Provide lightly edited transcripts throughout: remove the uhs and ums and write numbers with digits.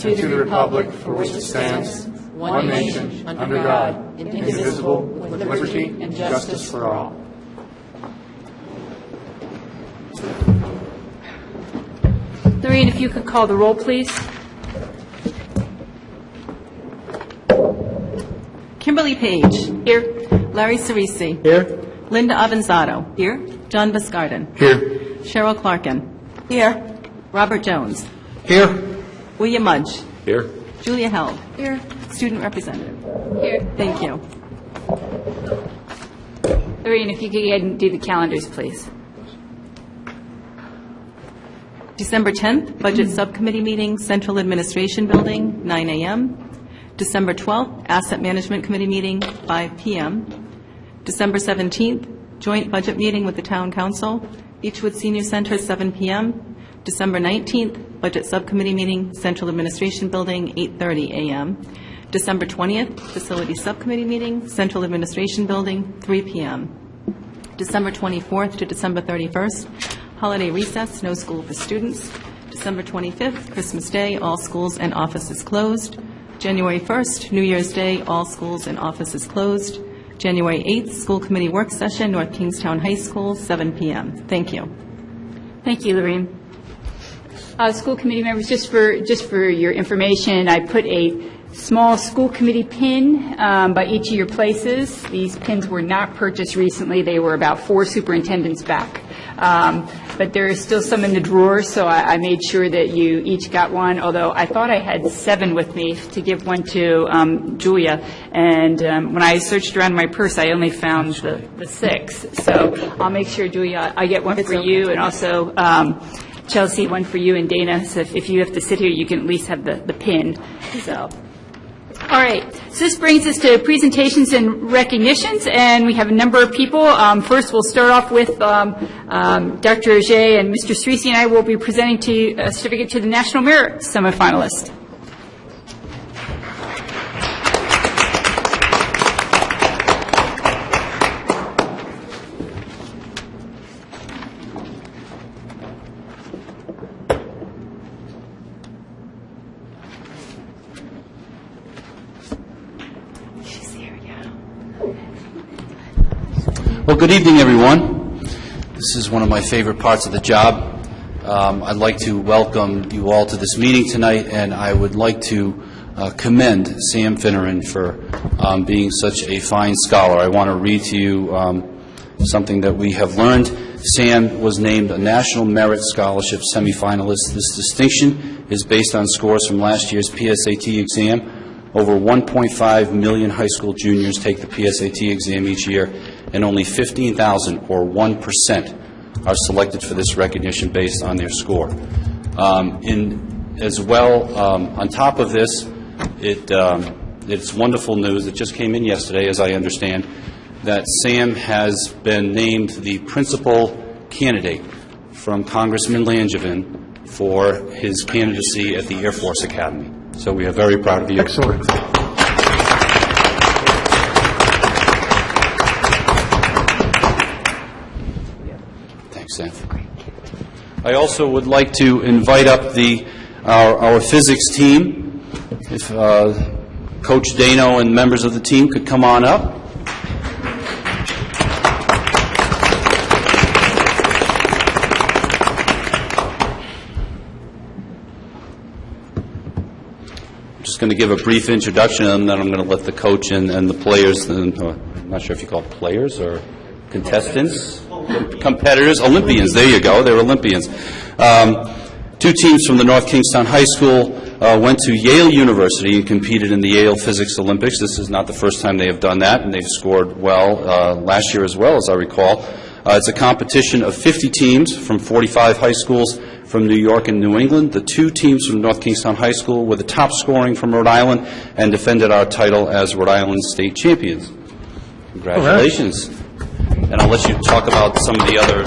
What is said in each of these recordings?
and to the republic for which it stands, one nation, under God, indivisible, with liberty and justice for all. Lorraine, if you could call the roll, please. Kimberly Page. Here. Larry Cerisi. Here. Linda Avanzato. Here. John Biscardin. Here. Cheryl Clarkin. Here. Robert Jones. Here. William Mudge. Here. Julia Held. Here. Student representative. Here. Thank you. Lorraine, if you could go ahead and do the calendars, please. December 10th, Budget Subcommittee meeting, Central Administration Building, 9 a.m. December 12th, Asset Management Committee meeting, 5 p.m. December 17th, Joint Budget meeting with the Town Council, Beechwood Senior Center, 7 p.m. December 19th, Budget Subcommittee meeting, Central Administration Building, 8:30 a.m. December 20th, Facility Subcommittee meeting, Central Administration Building, 3 p.m. December 24th to December 31st, holiday recess, no school for students. December 25th, Christmas Day, all schools and offices closed. January 1st, New Year's Day, all schools and offices closed. January 8th, school committee work session, North Kingstown High School, 7 p.m. Thank you. Thank you, Lorraine. School committee members, just for your information, I put a small school committee pin by each of your places. These pins were not purchased recently. They were about 4 superintendents back. But there is still some in the drawer, so I made sure that you each got one, although I thought I had 7 with me to give one to Julia. And when I searched around my purse, I only found the 6. So I'll make sure, Julia, I get one for you, and also Chelsea, one for you, and Dana. So if you have to sit here, you can at least have the pin. So. All right, so this brings us to presentations and recognitions, and we have a number of people. First, we'll start off with Dr. Ajay, and Mr. Cerisi and I will be presenting to a certificate to the National Merit semifinalist. Well, good evening, everyone. This is one of my favorite parts of the job. I'd like to welcome you all to this meeting tonight, and I would like to commend Sam Finneran for being such a fine scholar. I want to read to you something that we have learned. Sam was named a National Merit Scholarship semifinalist. This distinction is based on scores from last year's PSAT exam. Over 1.5 million high school juniors take the PSAT exam each year, and only 15,000, or 1%, are selected for this recognition based on their score. As well, on top of this, it's wonderful news. It just came in yesterday, as I understand, that Sam has been named the principal candidate from Congressman Langevin for his candidacy at the Air Force Academy. So we are very proud of you. Excellent. Thanks, Sam. I also would like to invite up our physics team. If Coach Dano and members of the team could come on up. Just going to give a brief introduction, and then I'm going to let the coach and the players, and I'm not sure if you call it players or contestants, competitors, Olympians, there you go, they're Olympians. 2 teams from the North Kingstown High School went to Yale University and competed in the Yale Physics Olympics. This is not the first time they have done that, and they've scored well last year as well, as I recall. It's a competition of 50 teams from 45 high schools from New York and New England. The 2 teams from North Kingstown High School were the top scoring from Rhode Island and defended our title as Rhode Island state champions. Congratulations. Right. And I'll let you talk about some of the other.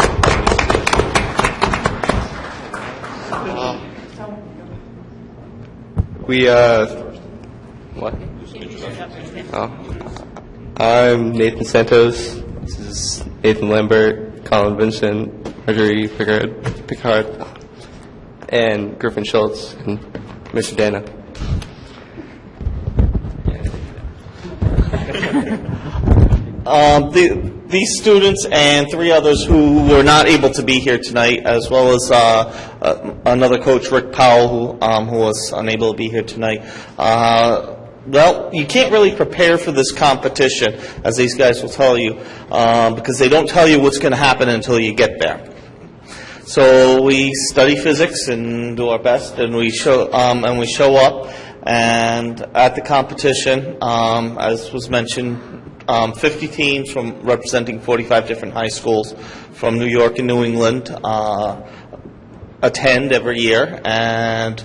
I'm Nathan Santos. This is Nathan Lambert, Colin Vincent, Marjorie Picard, and Griffin Schultz, and Mr. Dana. These students and 3 others who were not able to be here tonight, as well as another coach, Rick Powell, who was unable to be here tonight. Well, you can't really prepare for this competition, as these guys will tell you, because they don't tell you what's going to happen until you get there. So we study physics and do our best, and we show up. And at the competition, as was mentioned, 50 teams from representing 45 different high schools from New York and New England attend every year, and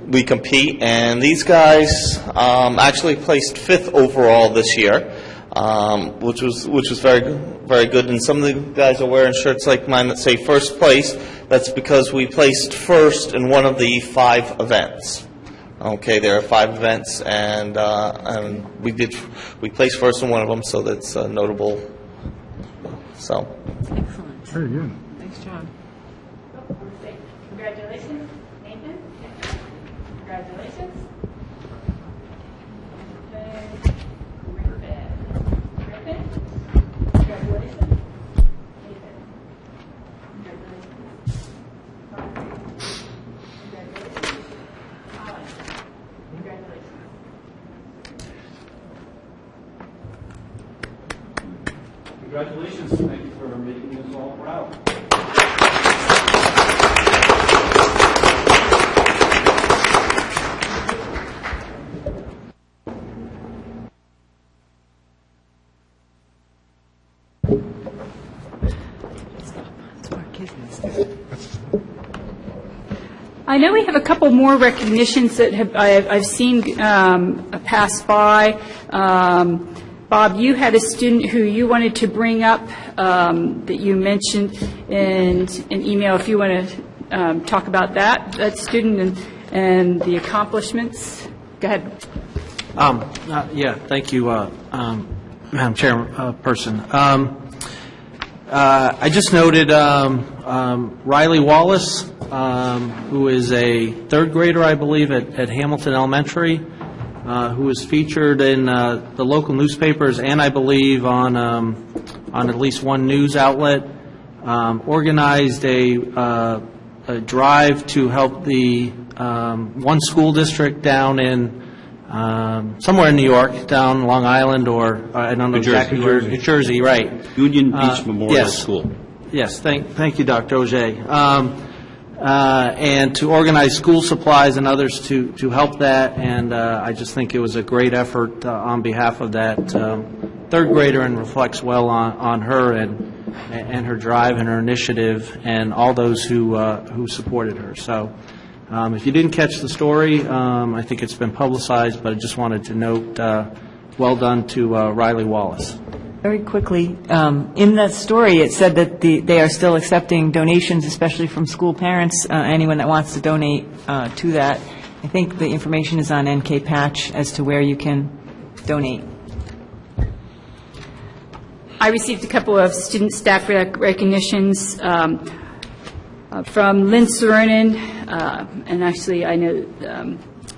we compete. And these guys actually placed 5th overall this year, which was very good. And some of the guys are wearing shirts like mine that say first place. That's because we placed first in one of the 5 events. Okay, there are 5 events, and we placed first in one of them, so that's notable. So. Excellent. Very good. Nice job. Congratulations, Nathan. Congratulations. Griffin. Congratulations. Nathan. Congratulations. Congratulations. Thank you for making us all proud. I know we have a couple more recognitions that I've seen pass by. Bob, you had a student who you wanted to bring up that you mentioned in an email. If you want to talk about that student and the accomplishments. Go ahead. Yeah, thank you, Madam Chairperson. I just noted Riley Wallace, who is a 3rd grader, I believe, at Hamilton Elementary, who was featured in the local newspapers and I believe on at least one news outlet, organized a drive to help the one school district down in somewhere in New York, down Long Island, or I don't know exactly where. New Jersey, right. Union Beach Memorial yes. School. Yes, thank you, Dr. Auger. And to organize school supplies and others to help that, and I just think it was a great effort on behalf of that 3rd grader, and reflects well on her and her drive and her initiative and all those who supported her. So if you didn't catch the story, I think it's been publicized, but I just wanted to note well done to Riley Wallace. Very quickly, in that story, it said that they are still accepting donations, especially from school parents, anyone that wants to donate to that. I think the information is on NK Patch as to where you can donate. I received a couple of student staff recognitions from Lynn Saronin, and actually I know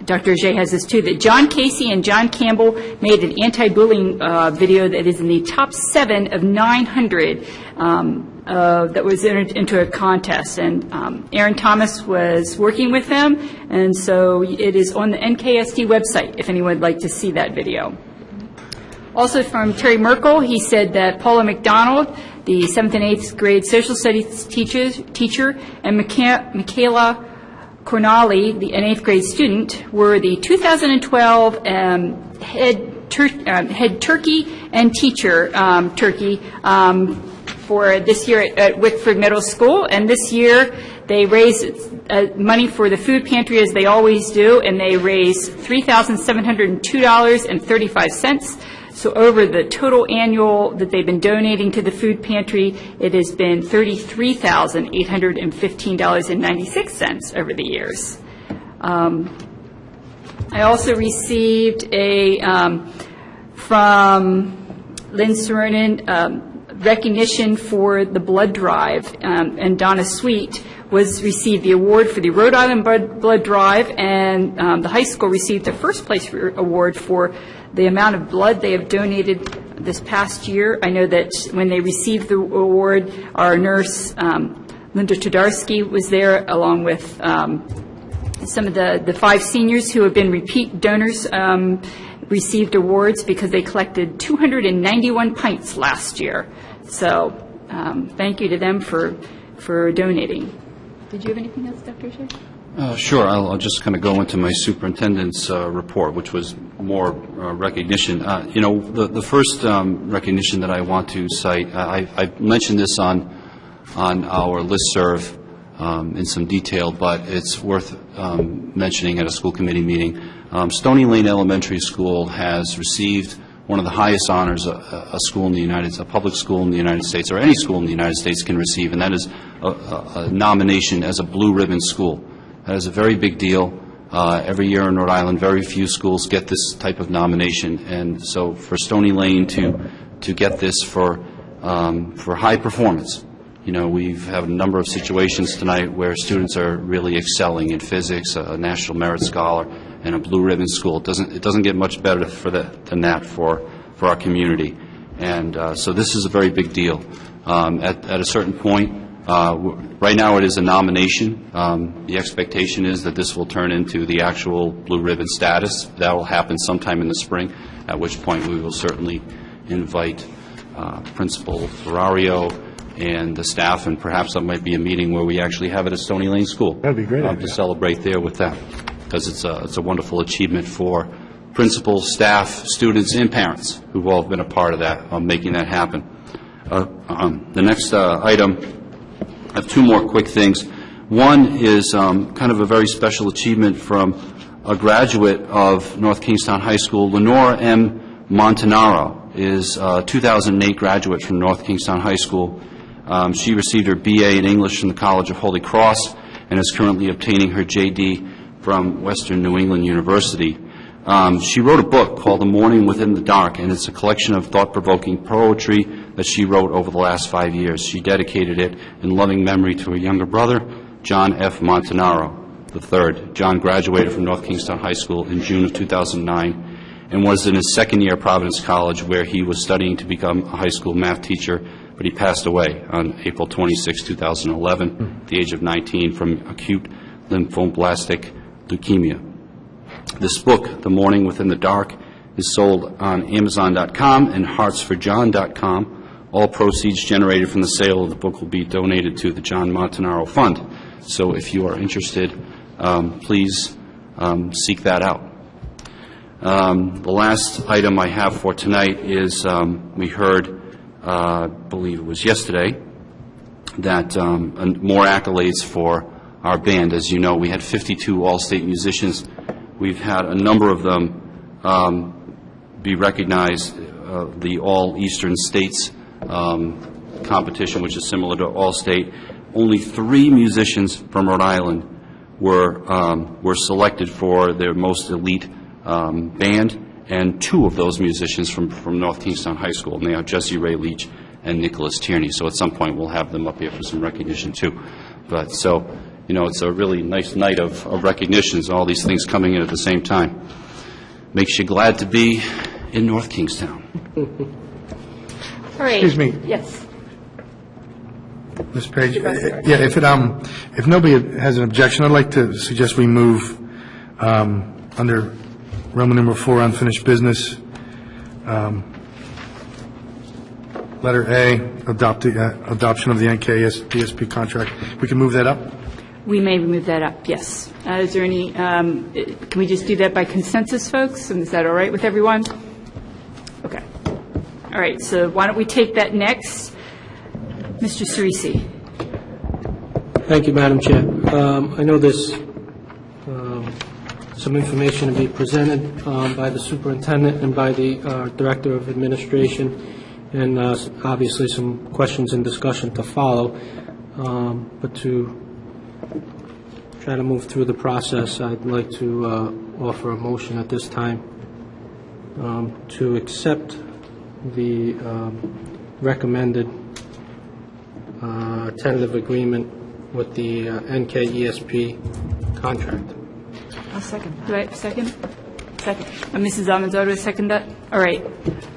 Dr. Auger has this too, that John Casey and John Campbell made an anti-bullying video that is in the top 7 of 900 that was entered into a contest. And Aaron Thomas was working with them, and so it is on the NKSD website if anyone would like to see that video. Also from Terry Merkel, he said that Paula McDonald, the 7th and 8th grade social studies teacher, and Michaela Cornali, the 8th grade student, were the 2012 head turkey and teacher turkey for this year at Wickford Middle School. And this year they raised money for the food pantry, as they always do, and they raised $3,702.35. So over the total annual that they've been donating to the food pantry, it has been $33,815.96 over the years. I also received from Lynn Saronin recognition for the blood drive, and Donna Sweet received the award for the Rhode Island Blood Drive, and the high school received the first place award for the amount of blood they have donated this past year. I know that when they received the award, our nurse, Linda Todarsky, was there, along with some of the 5 seniors who have been repeat donors, received awards because they collected 291 pints last year. So thank you to them for donating. Did you have anything else, Dr. Shea? Sure. I'll just kind of go into my superintendent's report, which was more recognition. The first recognition that I want to cite, I mentioned this on our listserv in some detail, but it's worth mentioning at a school committee meeting. Stony Lane Elementary School has received one of the highest honors a public school in the United States, or any school in the United States can receive, and that is a nomination as a blue ribbon school. That is a very big deal. Every year in Rhode Island, very few schools get this type of nomination, and so for Stony Lane to get this for high performance. We've had a number of situations tonight where students are really excelling in physics, a National Merit Scholar, and a blue ribbon school. It doesn't get much better than that for our community, and so this is a very big deal. At a certain point, right now it is a nomination. The expectation is that this will turn into the actual blue ribbon status. That will happen sometime in the spring, at which point we will certainly invite Principal Ferrario and the staff, and perhaps that might be a meeting where we actually have it at Stony Lane School. That'd be great. To celebrate there with them, because it's a wonderful achievement for principals, staff, students, and parents who've all been a part of that, making that happen. The next item, I have 2 more quick things. One is kind of a very special achievement from a graduate of North Kingstown High School. Lenora M. Montanaro is a 2008 graduate from North Kingstown High School. She received her BA in English from the College of Holy Cross and is currently obtaining her JD from Western New England University. She wrote a book called The Morning Within the Dark, and it's a collection of thought-provoking poetry that she wrote over the last 5 years. She dedicated it in loving memory to her younger brother, John F. Montanaro III. John graduated from North Kingstown High School in June of 2009 and was in his second year at Providence College, where he was studying to become a high school math teacher, but he passed away on April 26, 2011, at the age of 19, from acute lymphoblastic leukemia. This book, The Morning Within the Dark, is sold on Amazon.com and HeartsForJohn.com. All proceeds generated from the sale of the book will be donated to the John Montanaro Fund. So if you are interested, please seek that out. The last item I have for tonight is we heard, I believe it was yesterday, that more accolades for our band. As you know, we had 52 all-state musicians. We've had a number of them be recognized. The All-Eastern States competition, which is similar to All-State. Only 3 musicians from Rhode Island were selected for their most elite band, and 2 of those musicians from North Kingstown High School, and they are Jesse Ray Leach and Nicholas Tierney. So at some point we'll have them up here for some recognition too. But so, it's a really nice night of recognitions, all these things coming in at the same time. Makes you glad to be in North Kingstown. All right. Excuse me. Yes. Ms. Page, if nobody has an objection, I'd like to suggest we move under Roman number 4, unfinished business, letter A, adoption of the NKSP contract. We can move that up? We may move that up, yes. Is there any, can we just do that by consensus, folks? And is that all right with everyone? Okay. All right, so why don't we take that next? Mr. Cerisi. Thank you, Madam Chair. I know there's some information to be presented by the superintendent and by the director of administration, and obviously some questions and discussion to follow. But to try to move through the process, I'd like to offer a motion at this time to accept the recommended tentative agreement with the NKESP contract. I'll second that. Do I have a second? Second. Mrs. Amador, second that? All right.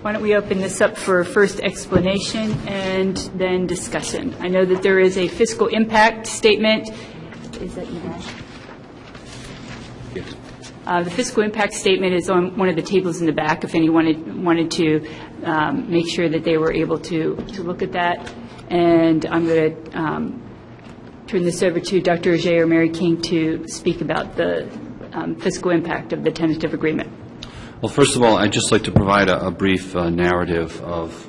Why don't we open this up for first explanation and then discussion? I know that there is a fiscal impact statement. Is that you guys? The fiscal impact statement is on one of the tables in the back, if anyone wanted to make sure that they were able to look at that. And I'm going to turn this over to Dr. Ajay or Mary King to speak about the fiscal impact of the tentative agreement. Well, first of all, I'd just like to provide a brief narrative of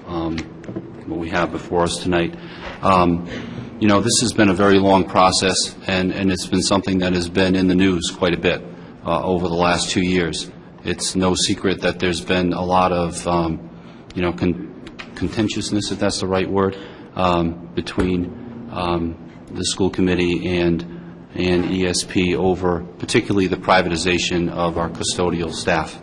what we have before us tonight. You know, this has been a very long process, and it's been something that has been in the news quite a bit over the last 2 years. It's no secret that there's been a lot of, you know, contentiousness, if that's the right word, between the school committee and ESP over particularly the privatization of our custodial staff.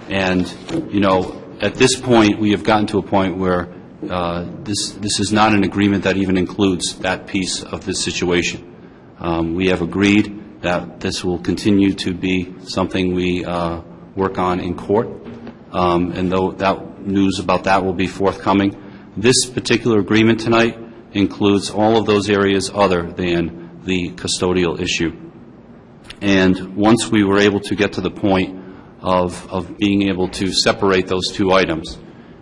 And, you know, at this point, we have gotten to a point where this is not an agreement that even includes that piece of this situation. We have agreed that this will continue to be something we work on in court, and though that news about that will be forthcoming, this particular agreement tonight includes all of those areas other than the custodial issue. And once we were able to get to the point of being able to separate those two items,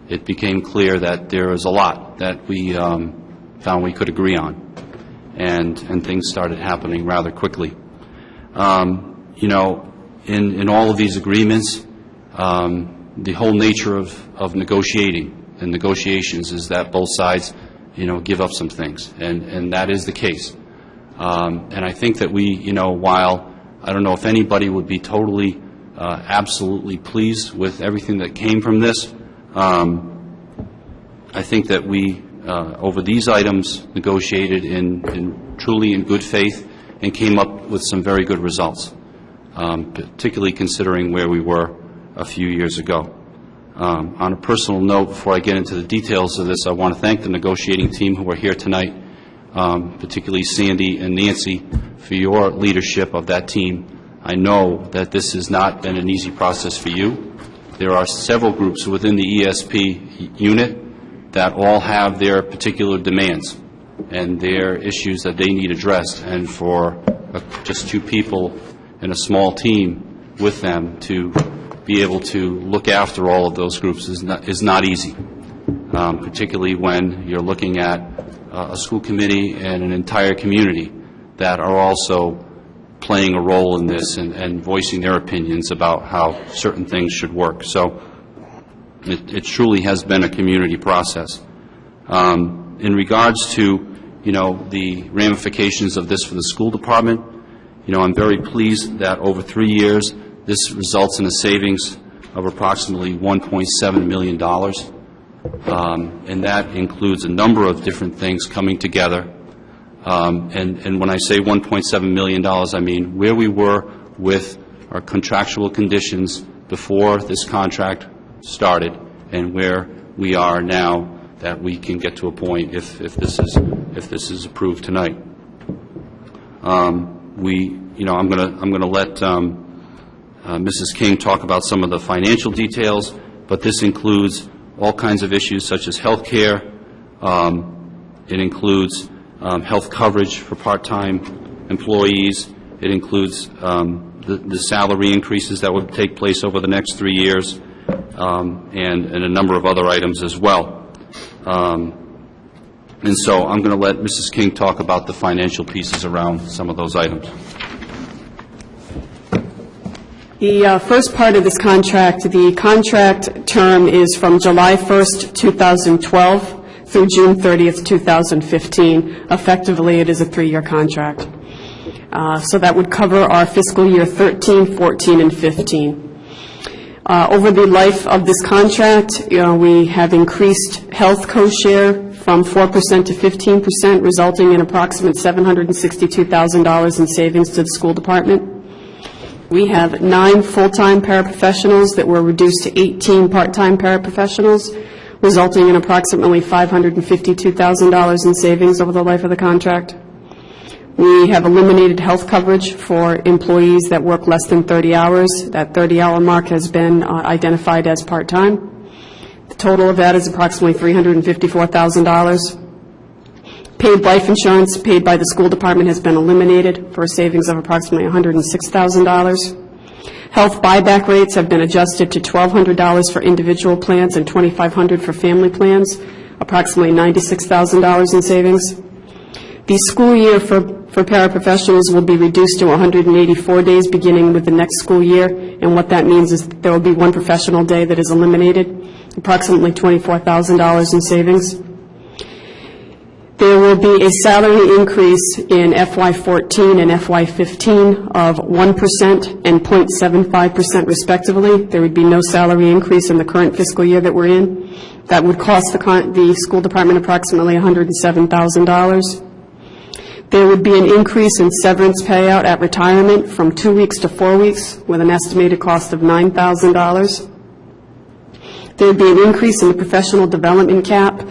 it became clear that there is a lot that we found we could agree on, and things started happening rather quickly. You know, in all of these agreements, the whole nature of negotiating and negotiations is that both sides, you know, give up some things, and that is the case. And I think that we, you know, while I don't know if anybody would be totally, absolutely pleased with everything that came from this, I think that we, over these items, negotiated truly in good faith and came up with some very good results, particularly considering where we were a few years ago. On a personal note, before I get into the details of this, I want to thank the negotiating team who are here tonight, particularly Sandy and Nancy, for your leadership of that team. I know that this has not been an easy process for you. There are several groups within the ESP unit that all have their particular demands and their issues that they need addressed, and for just two people in a small team with them to be able to look after all of those groups is not easy, particularly when you're looking at a school committee and an entire community that are also playing a role in this and voicing their opinions about how certain things should work. So it truly has been a community process. In regards to, you know, the ramifications of this for the school department, you know, I'm very pleased that over 3 years this results in a savings of approximately $1.7 million. And that includes a number of different things coming together. And when I say $1.7 million, I mean where we were with our contractual conditions before this contract started and where we are now that we can get to a point if this is approved tonight. You know, I'm going to let Mrs. King talk about some of the financial details, but this includes all kinds of issues such as health care. It includes health coverage for part-time employees. It includes the salary increases that would take place over the next 3 years, and a number of other items as well. And so I'm going to let Mrs. King talk about the financial pieces around some of those items. The first part of this contract, the contract term is from July 1st, 2012 through June 30th, 2015. Effectively, it is a 3-year contract. So that would cover our fiscal year 13, 14, and 15. Over the life of this contract, we have increased health co-share from 4% to 15%, resulting in approximate $762,000 in savings to the school department. We have 9 full-time paraprofessionals that were reduced to 18 part-time paraprofessionals, resulting in approximately $552,000 in savings over the life of the contract. We have eliminated health coverage for employees that work less than 30 hours. That 30-hour mark has been identified as part-time. The total of that is approximately $354,000. Paid life insurance paid by the school department has been eliminated for a savings of approximately $106,000. Health buyback rates have been adjusted to $1,200 for individual plans and $2,500 for family plans, approximately $96,000 in savings. The school year for paraprofessionals will be reduced to 184 days beginning with the next school year, and what that means is there will be one professional day that is eliminated, approximately $24,000 in savings. There will be a salary increase in FY14 and FY15 of 1% and 0.75% respectively. There would be no salary increase in the current fiscal year that we're in. That would cost the school department approximately $107,000. There would be an increase in severance payout at retirement from 2 weeks to 4 weeks with an estimated cost of $9,000. There would be an increase in the professional development cap.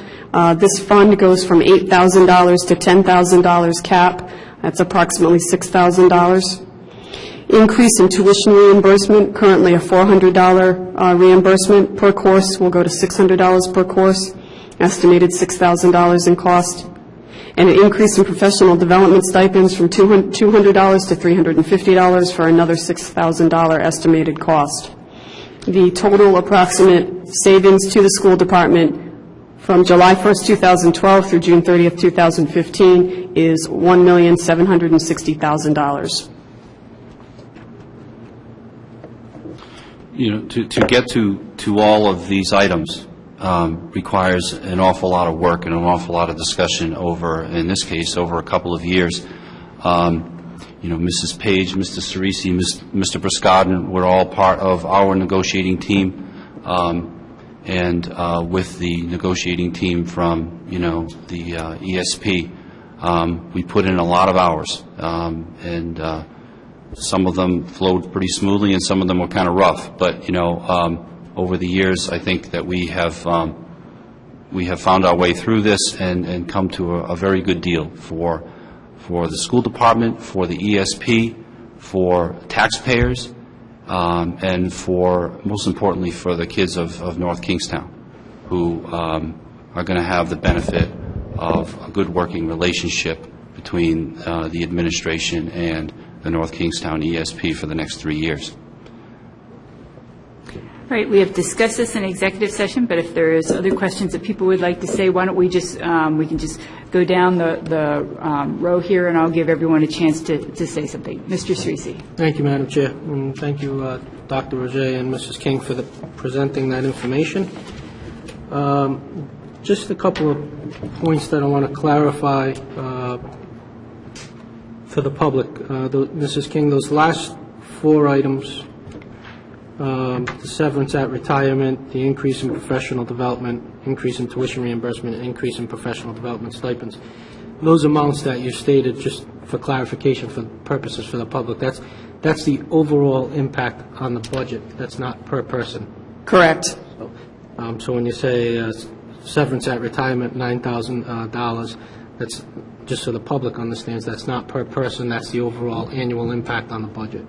This fund goes from $8,000 to $10,000 cap. That's approximately $6,000. Increase in tuition reimbursement, currently a $400 reimbursement per course will go to $600 per course, estimated $6,000 in cost. And an increase in professional development stipends from $200 to $350 for another $6,000 estimated cost. The total approximate savings to the school department from July 1st, 2012 through June 30th, 2015 is $1,760,000. You know, to get to all of these items requires an awful lot of work and an awful lot of discussion over, in this case, over a couple of years. You know, Mrs. Page, Mr. Cerisi, Mr. Briskadin were all part of our negotiating team, and with the negotiating team from, you know, the ESP, we put in a lot of hours, and some of them flowed pretty smoothly and some of them were kind of rough. But, you know, over the years, I think that we have found our way through this and come to a very good deal for the school department, for the ESP, for taxpayers, and for, most importantly, for the kids of North Kingstown, who are going to have the benefit of a good working relationship between the administration and the North Kingstown ESP for the next 3 years. Right, we have discussed this in executive session, but if there is other questions that people would like to say, why don't we just, we can just go down the row here, and I'll give everyone a chance to say something. Mr. Cerisi. Thank you, Madam Chair, and thank you, Dr. Roget and Mrs. King, for presenting that information. Just a couple of points that I want to clarify for the public. Mrs. King, those last 4 items, the severance at retirement, the increase in professional development, increase in tuition reimbursement, and increase in professional development stipends, those amounts that you stated, just for clarification for purposes for the public, that's the overall impact on the budget. That's not per person. Correct. So when you say severance at retirement, $9,000, that's, just so the public understands, that's not per person, that's the overall annual impact on the budget.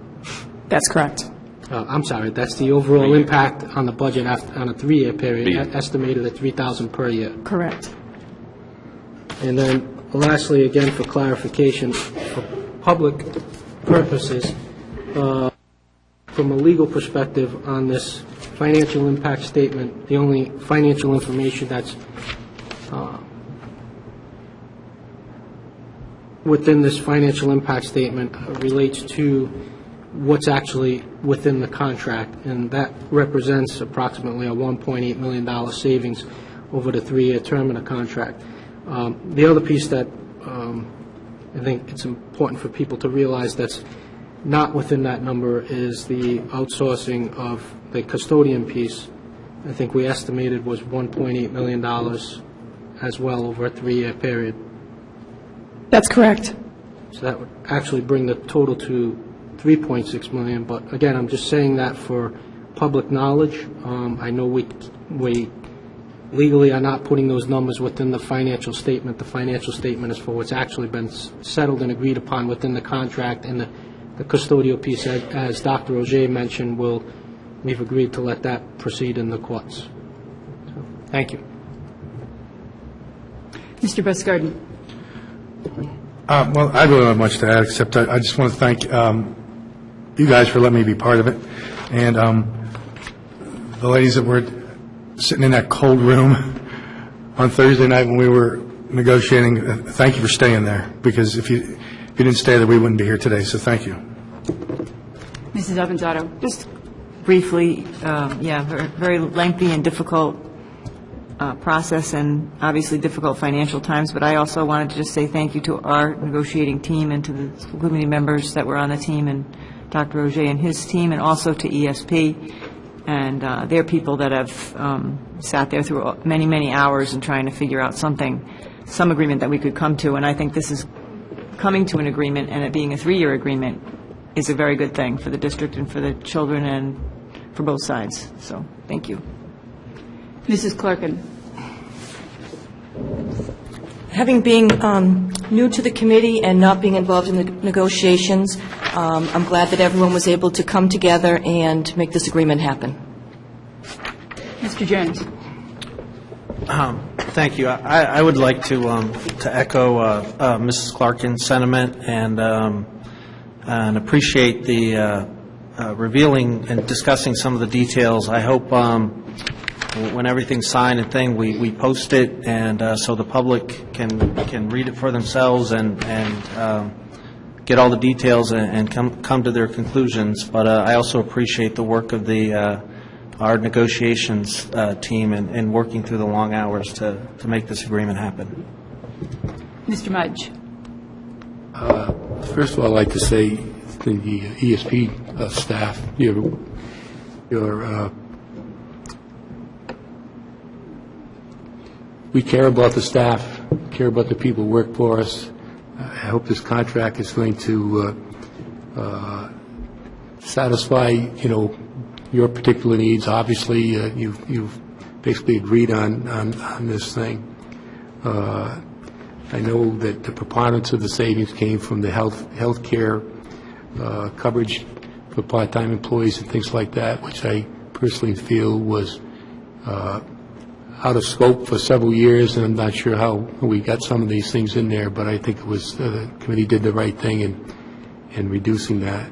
That's correct. I'm sorry, that's the overall impact on the budget on a 3-year period, estimated at $3,000 per year. Correct. And then lastly, again, for clarification, for public purposes, from a legal perspective on this financial impact statement, the only financial information that's within this financial impact statement relates to what's actually within the contract, and that represents approximately a $1.8 million savings over the 3-year term of the contract. The other piece that I think it's important for people to realize that's not within that number is the outsourcing of the custodian piece. I think we estimated was $1.8 million as well over a 3-year period. That's correct. So that would actually bring the total to $3.6 million, but again, I'm just saying that for public knowledge. I know we legally are not putting those numbers within the financial statement. The financial statement is for what's actually been settled and agreed upon within the contract, and the custodial piece, as Dr. Roger mentioned, we've agreed to let that proceed in the courts. So, thank you. Mr. Busgarden. Well, I don't have much to add, except I just want to thank you guys for letting me be part of it, and the ladies that were sitting in that cold room on Thursday night when we were negotiating, thank you for staying there, because if you didn't stay there, we wouldn't be here today, so thank you. Mrs. Avanzato. Just briefly, very lengthy and difficult process, and obviously difficult financial times, but I also wanted to just say thank you to our negotiating team and to the school committee members that were on the team, and Dr. Roger and his team, and also to ESP and their people that have sat there through many, many hours and trying to figure out some agreement that we could come to, and I think this is coming to an agreement, and it being a 3-year agreement is a very good thing for the district and for the children and for both sides. So, thank you. Mrs. Clarkin. Having been new to the committee and not being involved in the negotiations, I'm glad that everyone was able to come together and make this agreement happen. Mr. Jones. Thank you. I would like to echo Mrs. Clarkin's sentiment and appreciate the revealing and discussing some of the details. I hope when everything's signed and thing, we post it, and so the public can read it for themselves and get all the details and come to their conclusions. But I also appreciate the work of our negotiations team in working through the long hours to make this agreement happen. Mr. Mudge. First of all, I'd like to say to the ESP staff, we care about the staff, care about the people who work for us. I hope this contract is going to satisfy, your particular needs. Obviously, you've basically agreed on this thing. I know that the preponderance of the savings came from the health care coverage for part-time employees and things like that, which I personally feel was out of scope for several years, and I'm not sure how we got some of these things in there, but I think it was the committee did the right thing in reducing that.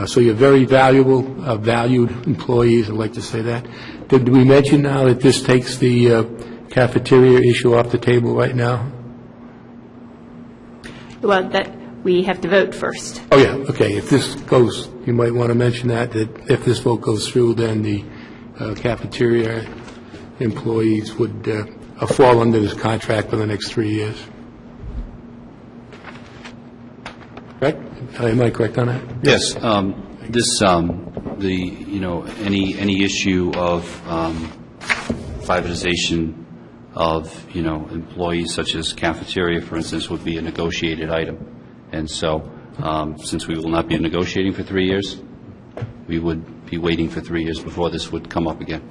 So you're very valuable, valued employees, I'd like to say that. Did we mention now that this takes the cafeteria issue off the table right now? Well, we have to vote first. Oh, yeah, okay. If this goes, you might want to mention that if this vote goes through, then the cafeteria employees would fall under this contract for the next 3 years. Correct? Am I correct on that? Yes. Any issue of privatization of, employees such as cafeteria, for instance, would be a negotiated item. And so, since we will not be negotiating for 3 years, we would be waiting for 3 years before this would come up again.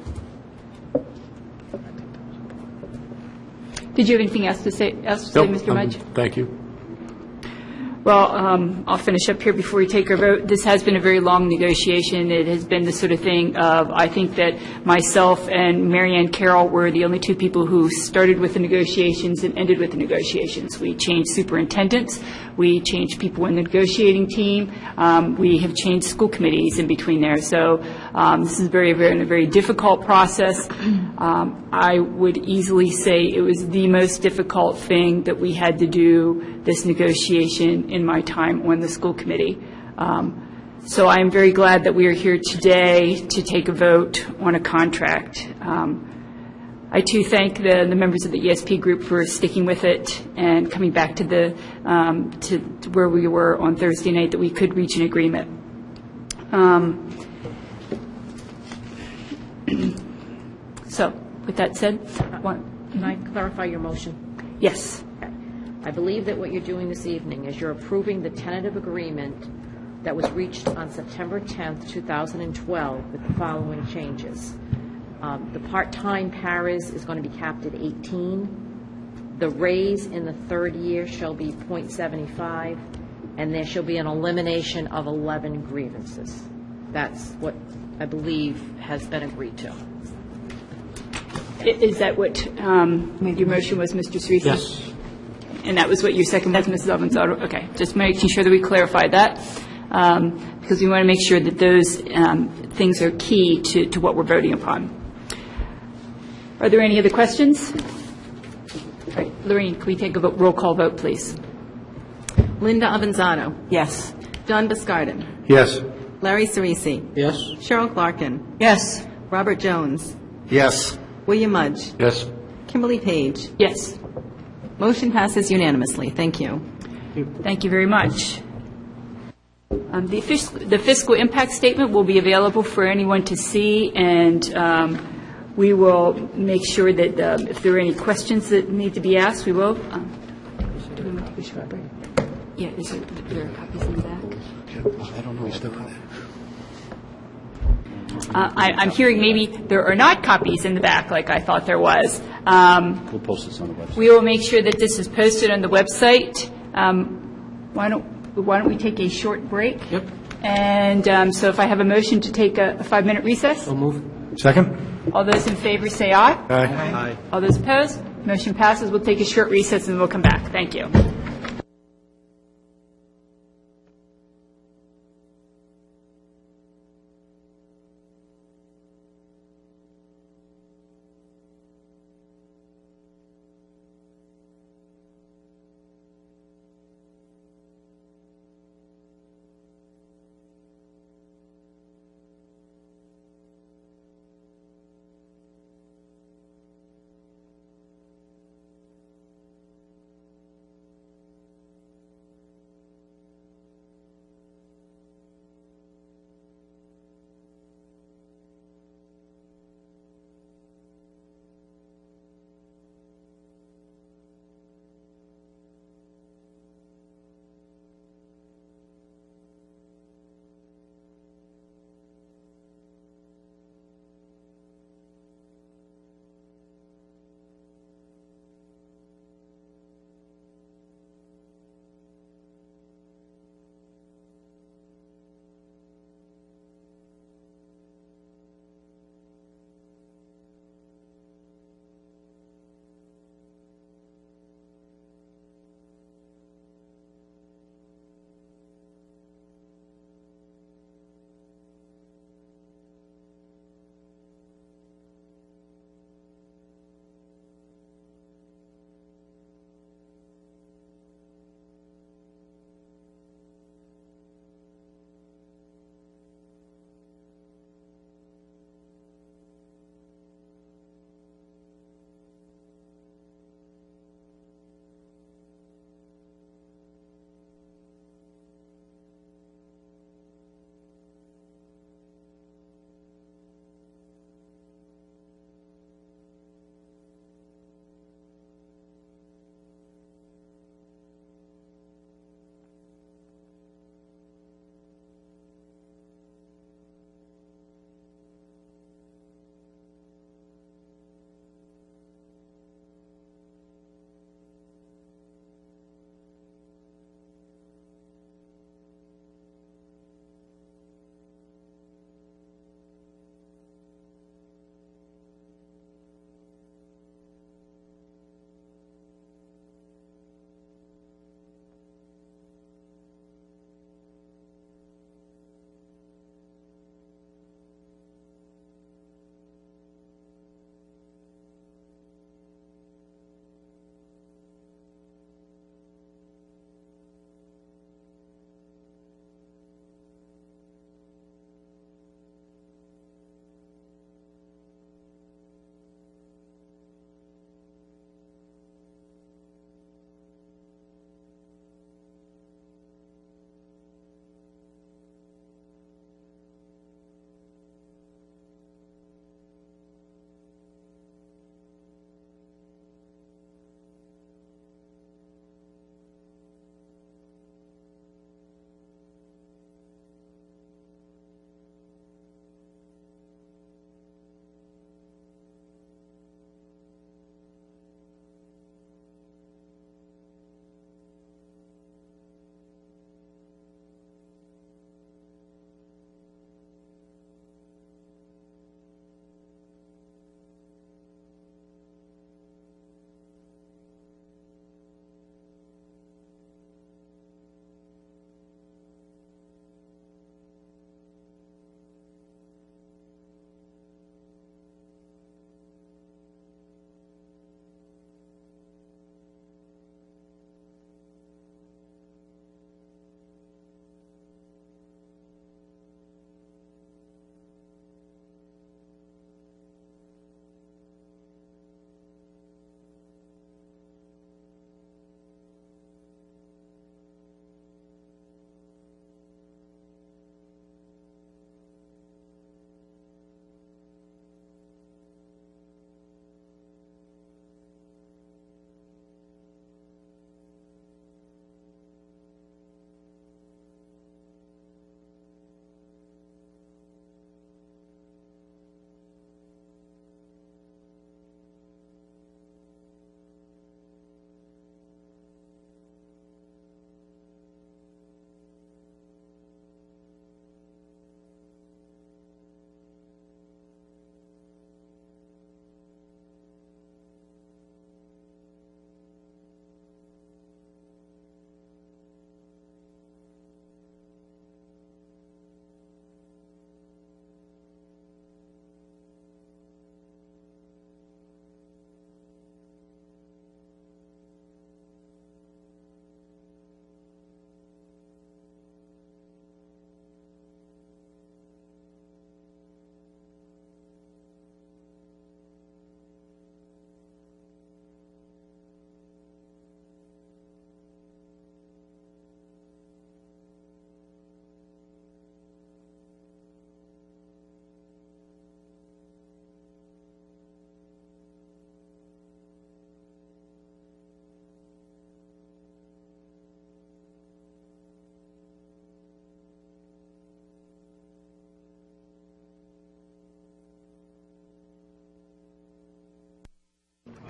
Did you have anything else to say, Mr. Mudge? Thank you. Well, I'll finish up here before we take our vote. This has been a very long negotiation. It has been the sort of thing of, I think that myself and Mary Ann Carroll were the only two people who started with the negotiations and ended with the negotiations. We changed superintendents. We changed people in the negotiating team. We have changed school committees in between there. So this is a very difficult process. I would easily say it was the most difficult thing that we had to do, this negotiation, in my time on the school committee. So I am very glad that we are here today to take a vote on a contract. I too thank the members of the ESP group for sticking with it and coming back to to where we were on Thursday night, that we could reach an agreement. So, with that said, Can I clarify your motion? Yes. Okay. I believe that what you're doing this evening is you're approving the tentative agreement that was reached on September 10th, 2012, with the following changes. The part-time paras is going to be capped at 18. The raise in the third year shall be .75, and there shall be an elimination of 11 grievances. That's what I believe has been agreed to. Is that what your motion was, Mr. Cerisi? Yes. And that was what your second was, Mrs. Avanzado? Okay, just making sure that we clarified that, because we want to make sure that those things are key to what we're voting upon. Are there any other questions? All right, Lorraine, can we take a roll call vote, please? Linda Avanzado. Yes. John Biscardin. Yes. Larry Cerisi. Yes? Cheryl Clarkin. Yes. Robert Jones. Yes. William Mudge. Yes. Kimberly Page. Yes. Motion passes unanimously. Thank you. Thank you very much. The fiscal impact statement will be available for anyone to see, and we will make sure that if there are any questions that need to be asked, we will. Do we want to take a short break? Yeah, there are copies in the back? I don't know. I'm hearing maybe there are not copies in the back like I thought there was. We'll post this on the website. We will make sure that this is posted on the website. Why don't we take a short break? Yep. And so if I have a motion to take a 5-minute recess? So move. Second? All those in favor say aye. Aye. Aye. All those opposed? Motion passes. We'll take a short recess and we'll come back. Thank you.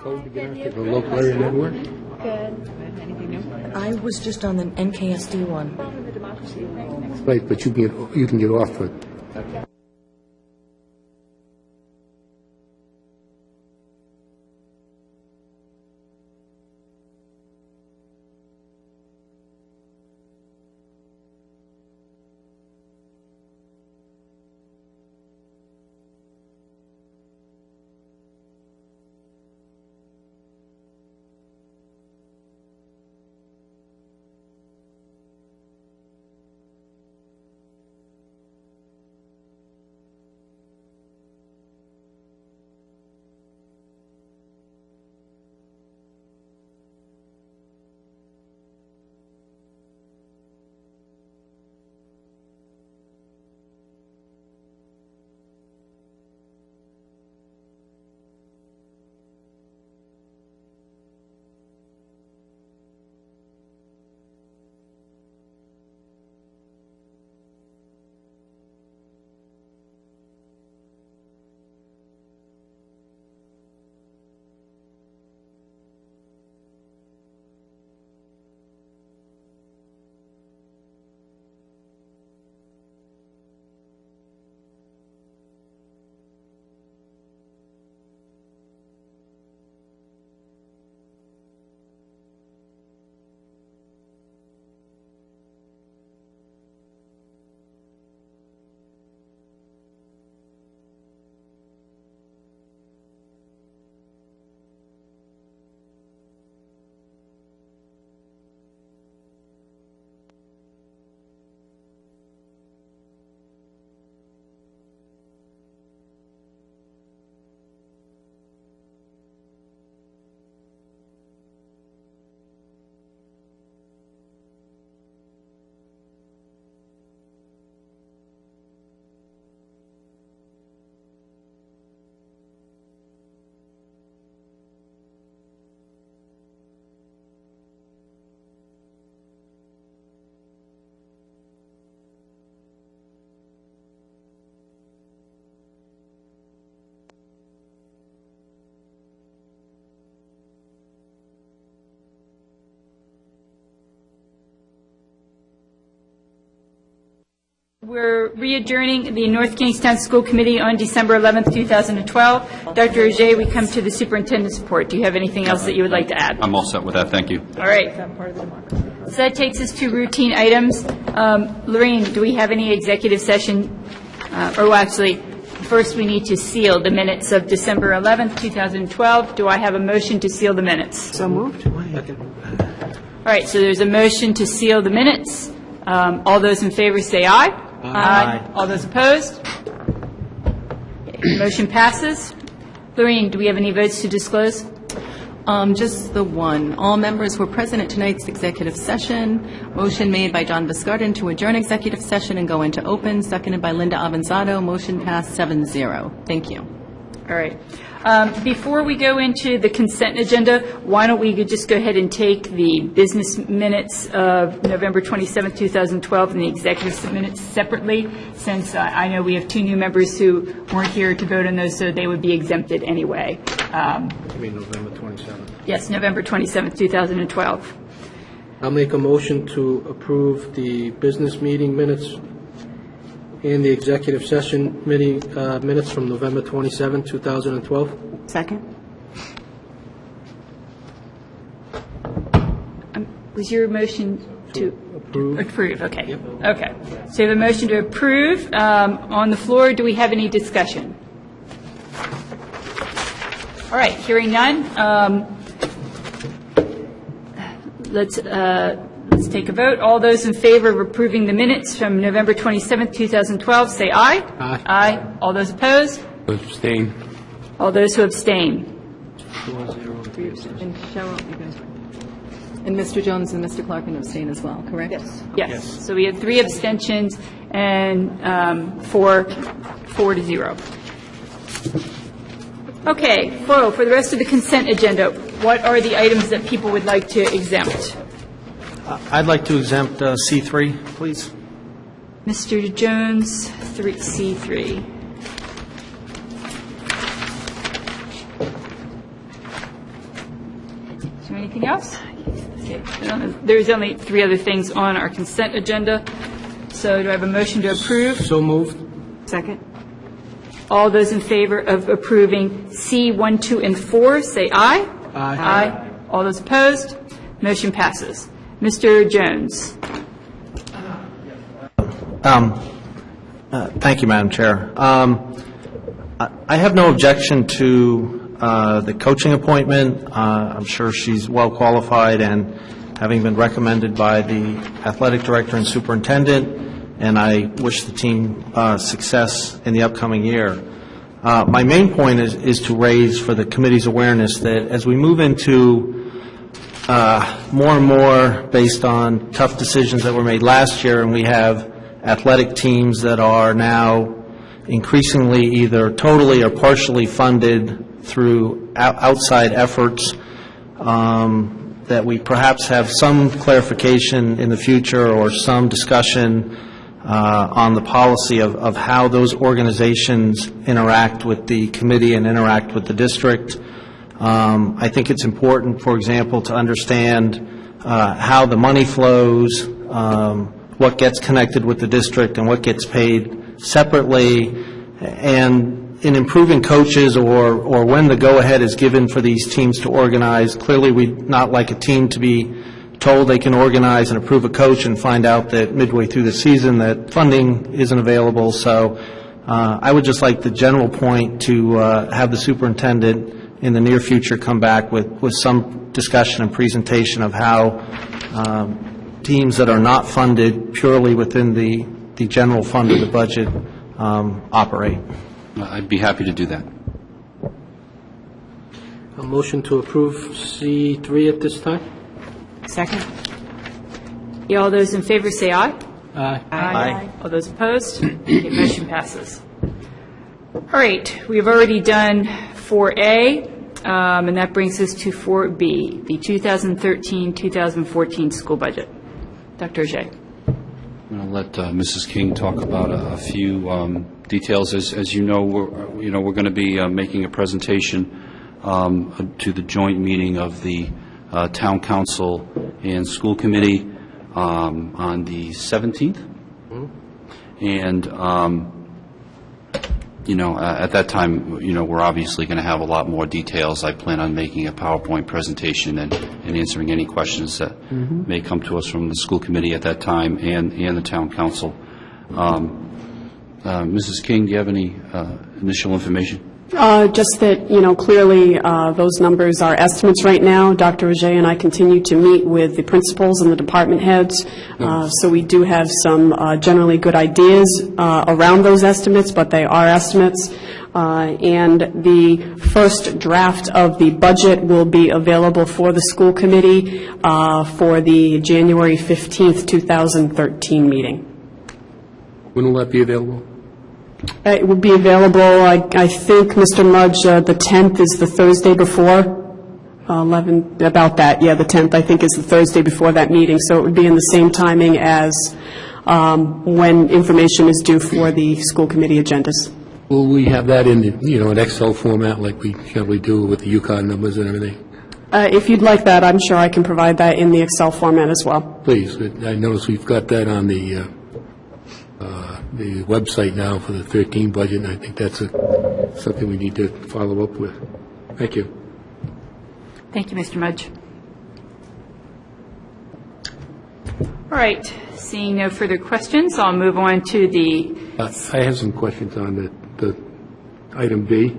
code to get onto the local area network? I was just on the NKSD one. Right, but you can get off it. We're re-adjourning the North Kingstown School Committee on December 11th, 2012. Dr. Ajay, we come to the superintendent's report. Do you have anything else that you would like to add? I'm all set with that, thank you. All right. So that takes us to routine items. Lorraine, do we have any executive session? Actually, first we need to seal the minutes of December 11th, 2012. Do I have a motion to seal the minutes? So moved. All right, so there's a motion to seal the minutes. All those in favor say aye. Aye. All those opposed? Okay, motion passes. Lorraine, do we have any votes to disclose? Just the one. All members were present at tonight's executive session. Motion made by John Viscarden to adjourn executive session and go into open, seconded by Linda Avanzado. Motion passed 7-0. Thank you. All right. Before we go into the consent agenda, why don't we just go ahead and take the business minutes of November 27, 2012, and the executive minutes separately, since I know we have two new members who weren't here to vote on those, so they would be exempted anyway. You mean November 27th? Yes, November 27, 2012. I'll make a motion to approve the business meeting minutes and the executive session meeting minutes from November 27, 2012. Second? Was your motion to Approve. approve? Okay. Yep. Okay. So we have a motion to approve. On the floor, do we have any discussion? All right, hearing none. Let's take a vote. All those in favor of approving the minutes from November 27th, 2012, say aye. Aye. Aye. All those opposed? Abstain. All those who abstain. And Cheryl, you guys. And Mr. Jones and Mr. Clark can abstain as well, correct? Yes. So we had 3 abstentions and 4-0. Okay, for the rest of the consent agenda, what are the items that people would like to exempt? I'd like to exempt C3, please. Mr. Jones, C3. Anything else? Okay. There's only 3 other things on our consent agenda. So do I have a motion to approve? So moved. Second? All those in favor of approving C 1, 2, and 4, say aye. Aye. Aye. All those opposed? Motion passes. Mr. Jones. Thank you, Madam Chair. I have no objection to the coaching appointment. I'm sure she's well qualified and having been recommended by the athletic director and superintendent, and I wish the team success in the upcoming year. My main point is to raise for the committee's awareness that as we move into more and more based on tough decisions that were made last year, and we have athletic teams that are now increasingly either totally or partially funded through outside efforts, that we perhaps have some clarification in the future or some discussion on the policy of how those organizations interact with the committee and interact with the district. I think it's important, for example, to understand how the money flows, what gets connected with the district and what gets paid separately, and in improving coaches or when the go-ahead is given for these teams to organize. Clearly, we'd not like a team to be told they can organize and approve a coach and find out that midway through the season that funding isn't available. So I would just like the general point to have the superintendent in the near future come back with some discussion and presentation of how teams that are not funded purely within the general fund of the budget operate. I'd be happy to do that. A motion to approve C3 at this time? Second? Yeah, all those in favor say aye. Aye. Aye. All those opposed? Okay, motion passes. All right, we've already done 4A, and that brings us to 4B, the 2013-2014 school budget. Dr. Ajay. I'm going to let Mrs. King talk about a few details. As you know, we're going to be making a presentation to the joint meeting of the Town Council and School Committee on the 17th. And, at that time, we're obviously going to have a lot more details. I plan on making a PowerPoint presentation and answering any questions that may come to us from the school committee at that time and the Town Council. Mrs. King, do you have any initial information? Just that, clearly those numbers are estimates right now. Dr. Ajay and I continue to meet with the principals and the department heads, so we do have some generally good ideas around those estimates, but they are estimates. And the first draft of the budget will be available for the school committee for the January 15th, 2013 meeting. When will that be available? It will be available, I think, Mr. Mudge, the 10th is the Thursday before, 11, about that, yeah, the 10th, I think, is the Thursday before that meeting, so it would be in the same timing as when information is due for the school committee agendas. Will we have that in, an Excel format like we generally do with the UConn numbers and everything? If you'd like that, I'm sure I can provide that in the Excel format as well. Please. I notice we've got that on the website now for the 13 budget, and I think that's something we need to follow up with. Thank you. Thank you, Mr. Mudge. All right, seeing no further questions, I'll move on to the... I have some questions on the item B.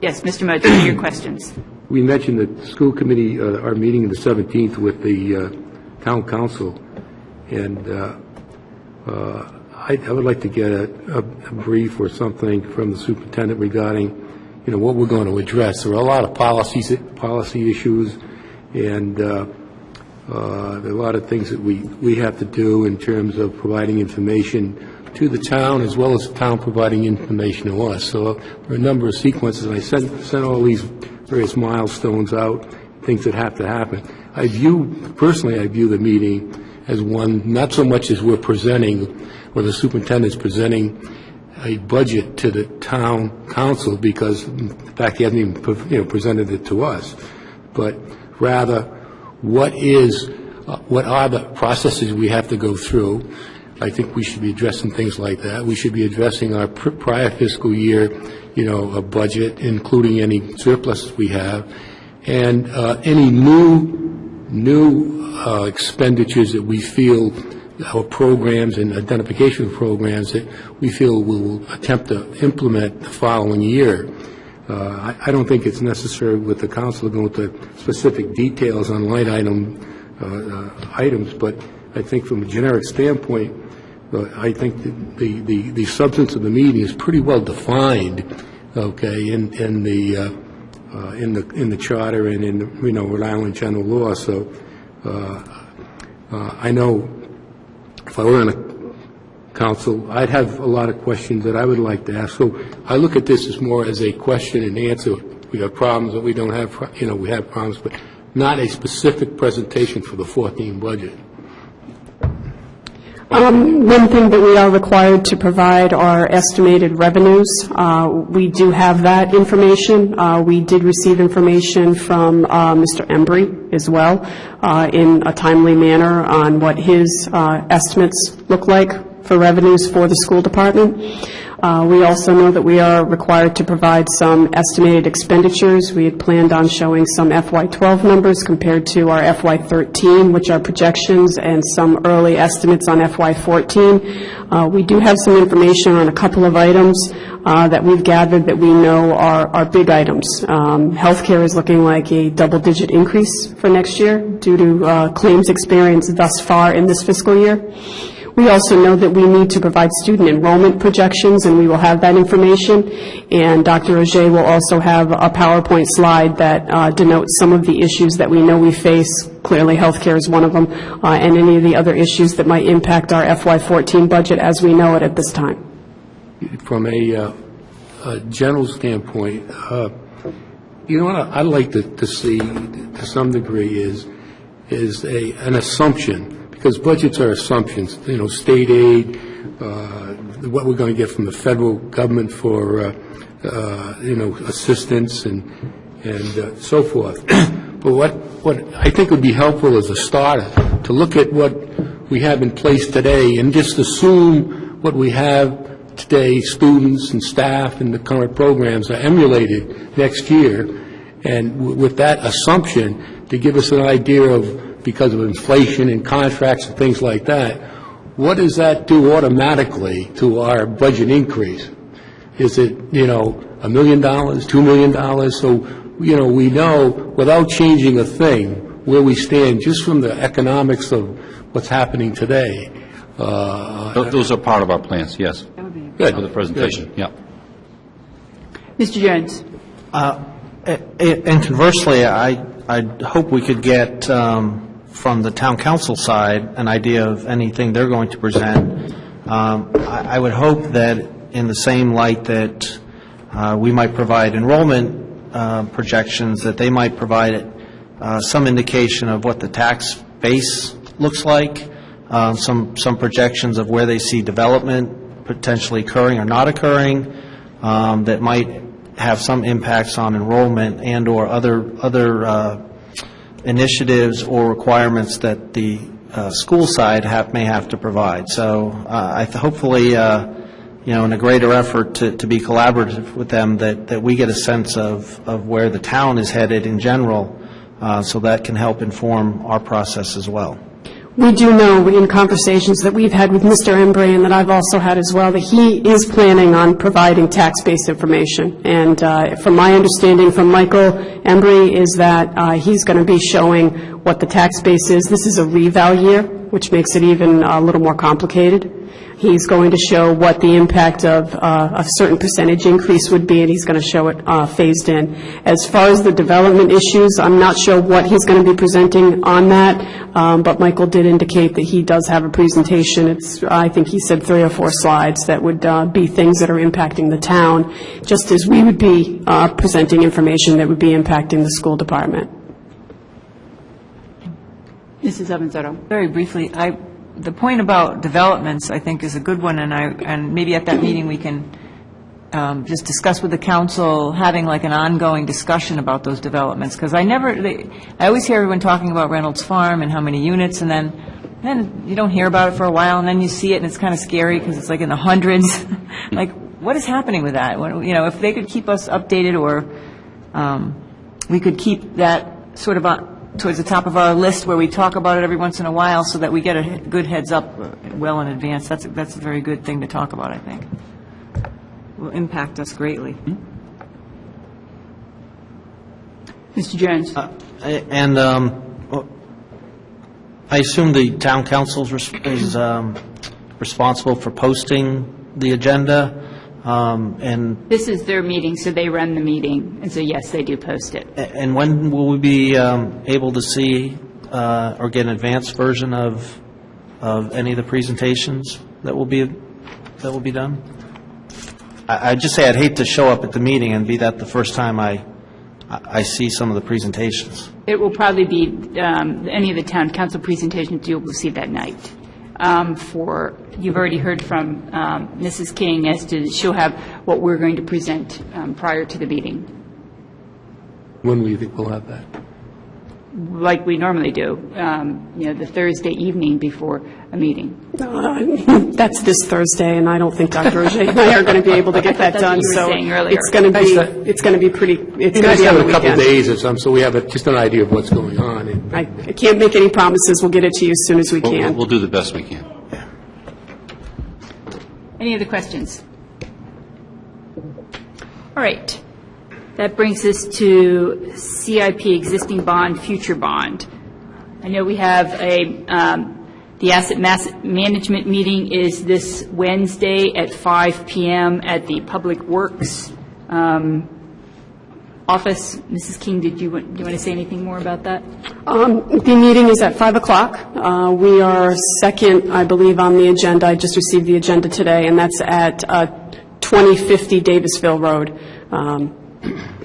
Yes, Mr. Mudge, what are your questions? We mentioned the school committee, our meeting on the 17th with the town council, and I would like to get a brief or something from the superintendent regarding, what we're going to address. There are a lot of policy issues, and there are a lot of things that we have to do in terms of providing information to the town as well as the town providing information to us. So there are a number of sequences, and I sent all these various milestones out, things that have to happen. Personally, I view the meeting as one, not so much as we're presenting, or the superintendent's presenting a budget to the town council, because, in fact, he hasn't even presented it to us. But rather what are the processes we have to go through. I think we should be addressing things like that. We should be addressing our prior fiscal year, a budget, including any surplus we have, and any new expenditures that we feel, our programs and identification programs that we feel we will attempt to implement the following year. I don't think it's necessary with the council to go into specific details on line items, but I think from a generic standpoint, I think the substance of the meeting is pretty well defined, okay, in the charter and in Rhode Island general law. So I know if I were on a council, I'd have a lot of questions that I would like to ask. So I look at this as more as a question and answer. We have problems, but we don't have, we have problems, but not a specific presentation for the 14 budget. One thing that we are required to provide are estimated revenues. We do have that information. We did receive information from Mr. Embry as well in a timely manner on what his estimates look like for revenues for the school department. We also know that we are required to provide some estimated expenditures. We had planned on showing some FY12 numbers compared to our FY13, which are projections, and some early estimates on FY14. We do have some information on a couple of items that we've gathered that we know are big items. Healthcare is looking like a double-digit increase for next year due to claims experience thus far in this fiscal year. We also know that we need to provide student enrollment projections, and we will have that information. And Dr. Auger will also have a PowerPoint slide that denotes some of the issues that we know we face. Clearly, healthcare is one of them, and any of the other issues that might impact our FY14 budget as we know it at this time. From a general standpoint, what I'd like to see to some degree is an assumption. Because budgets are assumptions, state aid, what we're going to get from the federal government for, assistance and so forth. But what I think would be helpful as a starter to look at what we have in place today and just assume what we have today, students and staff and the current programs are emulated next year, and with that assumption to give us an idea of, because of inflation and contracts and things like that, what does that do automatically to our budget increase? Is it, $1 million, $2 million? So, we know without changing a thing where we stand just from the economics of what's happening today. Those are part of our plans, yes. Good. For the presentation, yeah. Mr. Jones. And conversely, I'd hope we could get from the town council side an idea of anything they're going to present. I would hope that in the same light that we might provide enrollment projections, that they might provide some indication of what the tax base looks like, some projections of where they see development potentially occurring or not occurring that might have some impacts on enrollment and or other initiatives or requirements that the school side may have to provide. So hopefully, in a greater effort to be collaborative with them, that we get a sense of where the town is headed in general, so that can help inform our process as well. We do know in conversations that we've had with Mr. Embry and that I've also had as well that he is planning on providing tax-based information. And from my understanding from Michael Embry is that he's going to be showing what the tax base is. This is a reval year, which makes it even a little more complicated. He's going to show what the impact of a certain percentage increase would be, and he's going to show it phased in. As far as the development issues, I'm not sure what he's going to be presenting on that, but Michael did indicate that he does have a presentation. It's, I think he said 3 or 4 slides that would be things that are impacting the town, just as we would be presenting information that would be impacting the school department. Mrs. Avanzado. Very briefly, the point about developments, I think, is a good one, and maybe at that meeting we can just discuss with the council, having like an ongoing discussion about those developments, because I always hear everyone talking about Reynolds Farm and how many units, and then you don't hear about it for a while, and then you see it, and it's kind of scary because it's like in the hundreds. Like, what is happening with that? If they could keep us updated, or we could keep that sort of towards the top of our list where we talk about it every once in a while, so that we get a good heads up well in advance. That's a very good thing to talk about, I think. Will impact us greatly. Mr. Jones? And I assume the town council is responsible for posting the agenda, and This is their meeting, so they run the meeting, and so yes, they do post it. and when will we be able to see or get an advanced version of any of the presentations that will be done? I'd just say I'd hate to show up at the meeting and be that the first time I see some of the presentations. It will probably be any of the town council presentations you will see that night. You've already heard from Mrs. King as to, she'll have what we're going to present prior to the meeting, When do you think we'll have that? like we normally do, the Thursday evening before a meeting. That's this Thursday, and I don't think Dr. Ogier and I are going to be able to get that That's what done, you were so saying earlier. it's going to be pretty, it's going Nice to be to on have the a couple of weekend. days or something, so we have just an idea of what's going on. And I can't make any promises. We'll get it to you as soon as we can. We'll do the best we can. Any other questions? All right. That brings us to CIP, existing bond, future bond. I know we have the asset management meeting is this Wednesday at 5 p.m. at the Public Works office. Mrs. King, do you want to say anything more about that? The meeting is at 5 o'clock. We are second, I believe, on the agenda. I just received the agenda today, and that's at 2050 Davisville Road.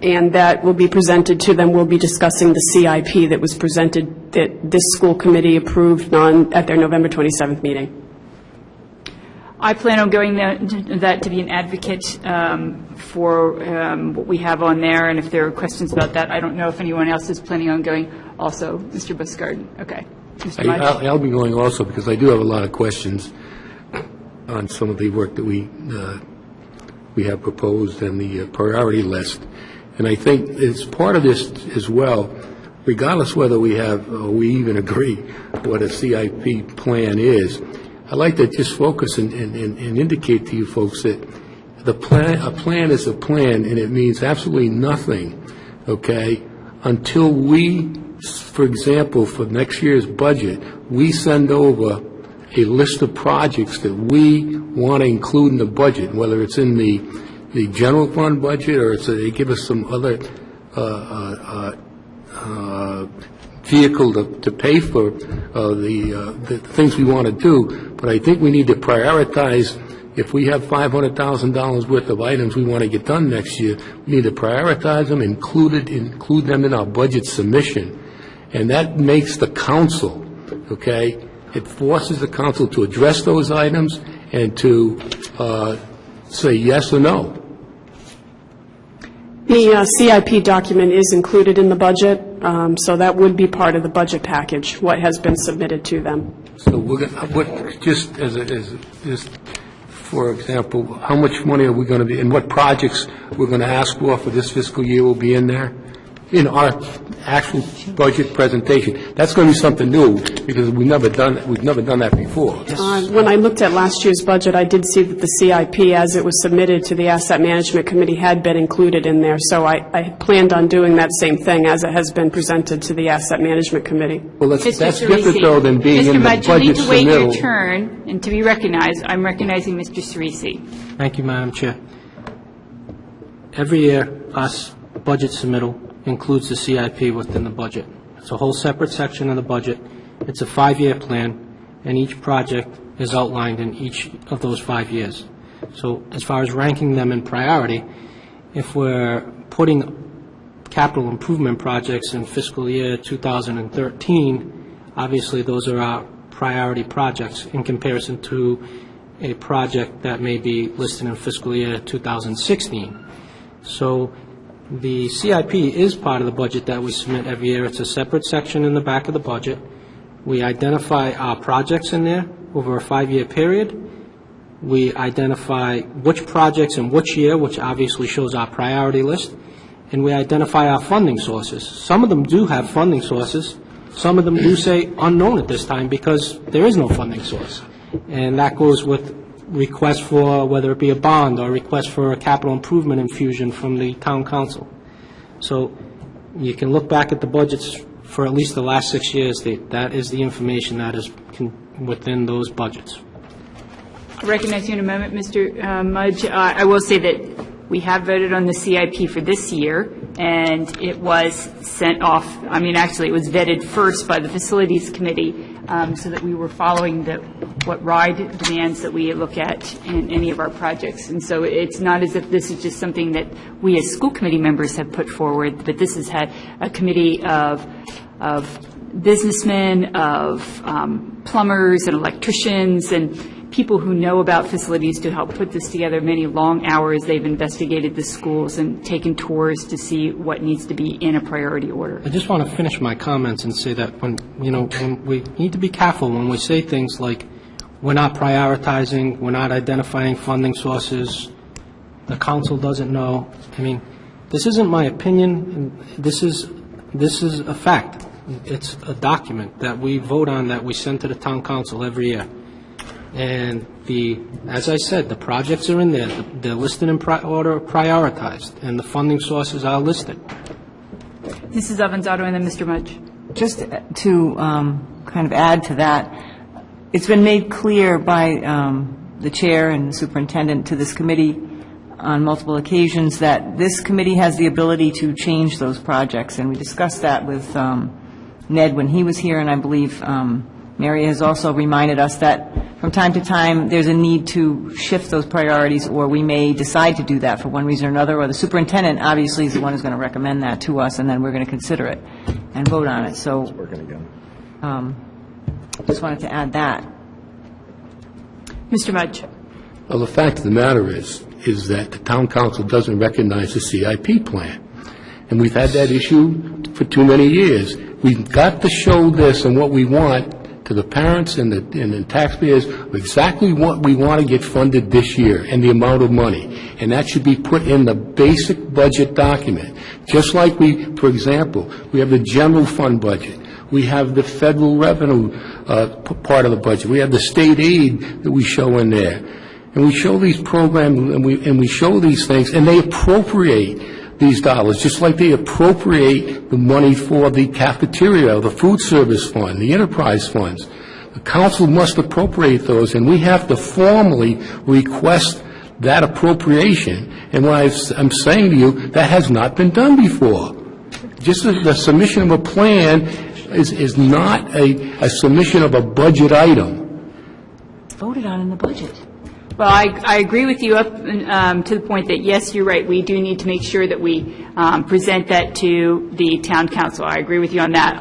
And that will be presented to them. We'll be discussing the CIP that was presented, that this school committee approved at their November 27th meeting. I plan on going that to be an advocate for what we have on there, and if there are questions about that, I don't know if anyone else is planning on going also. Mr. Buskard, okay. Mr. Mike? I'll be going also, because I do have a lot of questions on some of the work that we have proposed and the priority list. And I think it's part of this as well, regardless whether we have, or we even agree what a CIP plan is. I'd like to just focus and indicate to you folks that a plan is a plan, and it means absolutely nothing, okay, until we, for example, for next year's budget, we send over a list of projects that we want to include in the budget, whether it's in the general fund budget, or they give us some other vehicle to pay for the things we want to do. But I think we need to prioritize. If we have $500,000 worth of items we want to get done next year, we need to prioritize them, include them in our budget submission. And that makes the council, okay, it forces the council to address those items and to say yes or no. The CIP document is included in the budget, so that would be part of the budget package, what has been submitted to them. So we're going just for example, how much money are we going to be, and what projects we're going to ask for this fiscal year will be in there? In our actual budget presentation. That's going to be something new, because we've never done that before. When I looked at last year's budget, I did see that the CIP, as it was submitted to the Asset Management Committee, had been included in there. So I planned on doing that same thing as it has been presented to the Asset Management Committee. Well, that's Mr. different, Cerisi. though, than being Mr. in the Mudge, budget you need to wait your submittal. turn, and to be recognized, I'm recognizing Mr. Cerisi. Thank you, Madam Chair. Every year, us budget submittal includes the CIP within the budget. It's a whole separate section of the budget. It's a 5-year plan, and each project is outlined in each of those 5 years. So as far as ranking them in priority, if we're putting capital improvement projects in fiscal year 2013, obviously those are our priority projects in comparison to a project that may be listed in fiscal year 2016. So the CIP is part of the budget that we submit every year. It's a separate section in the back of the budget. We identify our projects in there over a 5-year period. We identify which projects in which year, which obviously shows our priority list, and we identify our funding sources. Some of them do have funding sources. Some of them do say unknown at this time because there is no funding source. And that goes with requests for, whether it be a bond or a request for a capital improvement infusion from the town council. So you can look back at the budgets for at least the last 6 years. That is the information that is within those budgets. I recognize you in a moment, Mr. Mudge. I will say that we have voted on the CIP for this year, and it was sent off, actually, it was vetted first by the Facilities Committee, so that we were following what RIDE demands that we look at in any of our projects. And so it's not as if this is just something that we as school committee members have put forward, but this has had a committee of businessmen, of plumbers and electricians and people who know about facilities to help put this together. Many long hours they've investigated the schools and taken tours to see what needs to be in a priority order. I just want to finish my comments and say that when we need to be careful when we say things like we're not prioritizing, we're not identifying funding sources, the council doesn't know. This isn't my opinion. This is a fact. It's a document that we vote on, that we send to the town council every year. And as I said, the projects are in there. They're listed in order prioritized, and the funding sources are listed. Mrs. Avanzato and then Mr. Mudge. Just to kind of add to that, it's been made clear by the chair and the superintendent to this committee on multiple occasions that this committee has the ability to change those projects, and we discussed that with Ned when he was here, and I believe Mary has also reminded us that from time to time there's a need to shift those priorities, or we may decide to do that for one reason or another, or the superintendent obviously is the one who's going to recommend that to us, and then we're going to consider it and vote on it. So just wanted to add that. Mr. Mudge. Well, the fact of the matter is that the town council doesn't recognize the CIP plan. And we've had that issue for too many years. We've got to show this and what we want to the parents and the taxpayers of exactly what we want to get funded this year and the amount of money. And that should be put in the basic budget document. Just like for example, we have the general fund budget. We have the federal revenue part of the budget. We have the state aid that we show in there. And we show these programs and we show these things, and they appropriate these dollars, just like they appropriate the money for the cafeteria, the food service fund, the enterprise funds. The council must appropriate those, and we have to formally request that appropriation. And what I'm saying to you, that has not been done before. Just the submission of a plan is not a submission of a budget item. It's voted on in the budget. Well, I agree with you up to the point that, yes, you're right, we do need to make sure that we present that to the town council. I agree with you on that.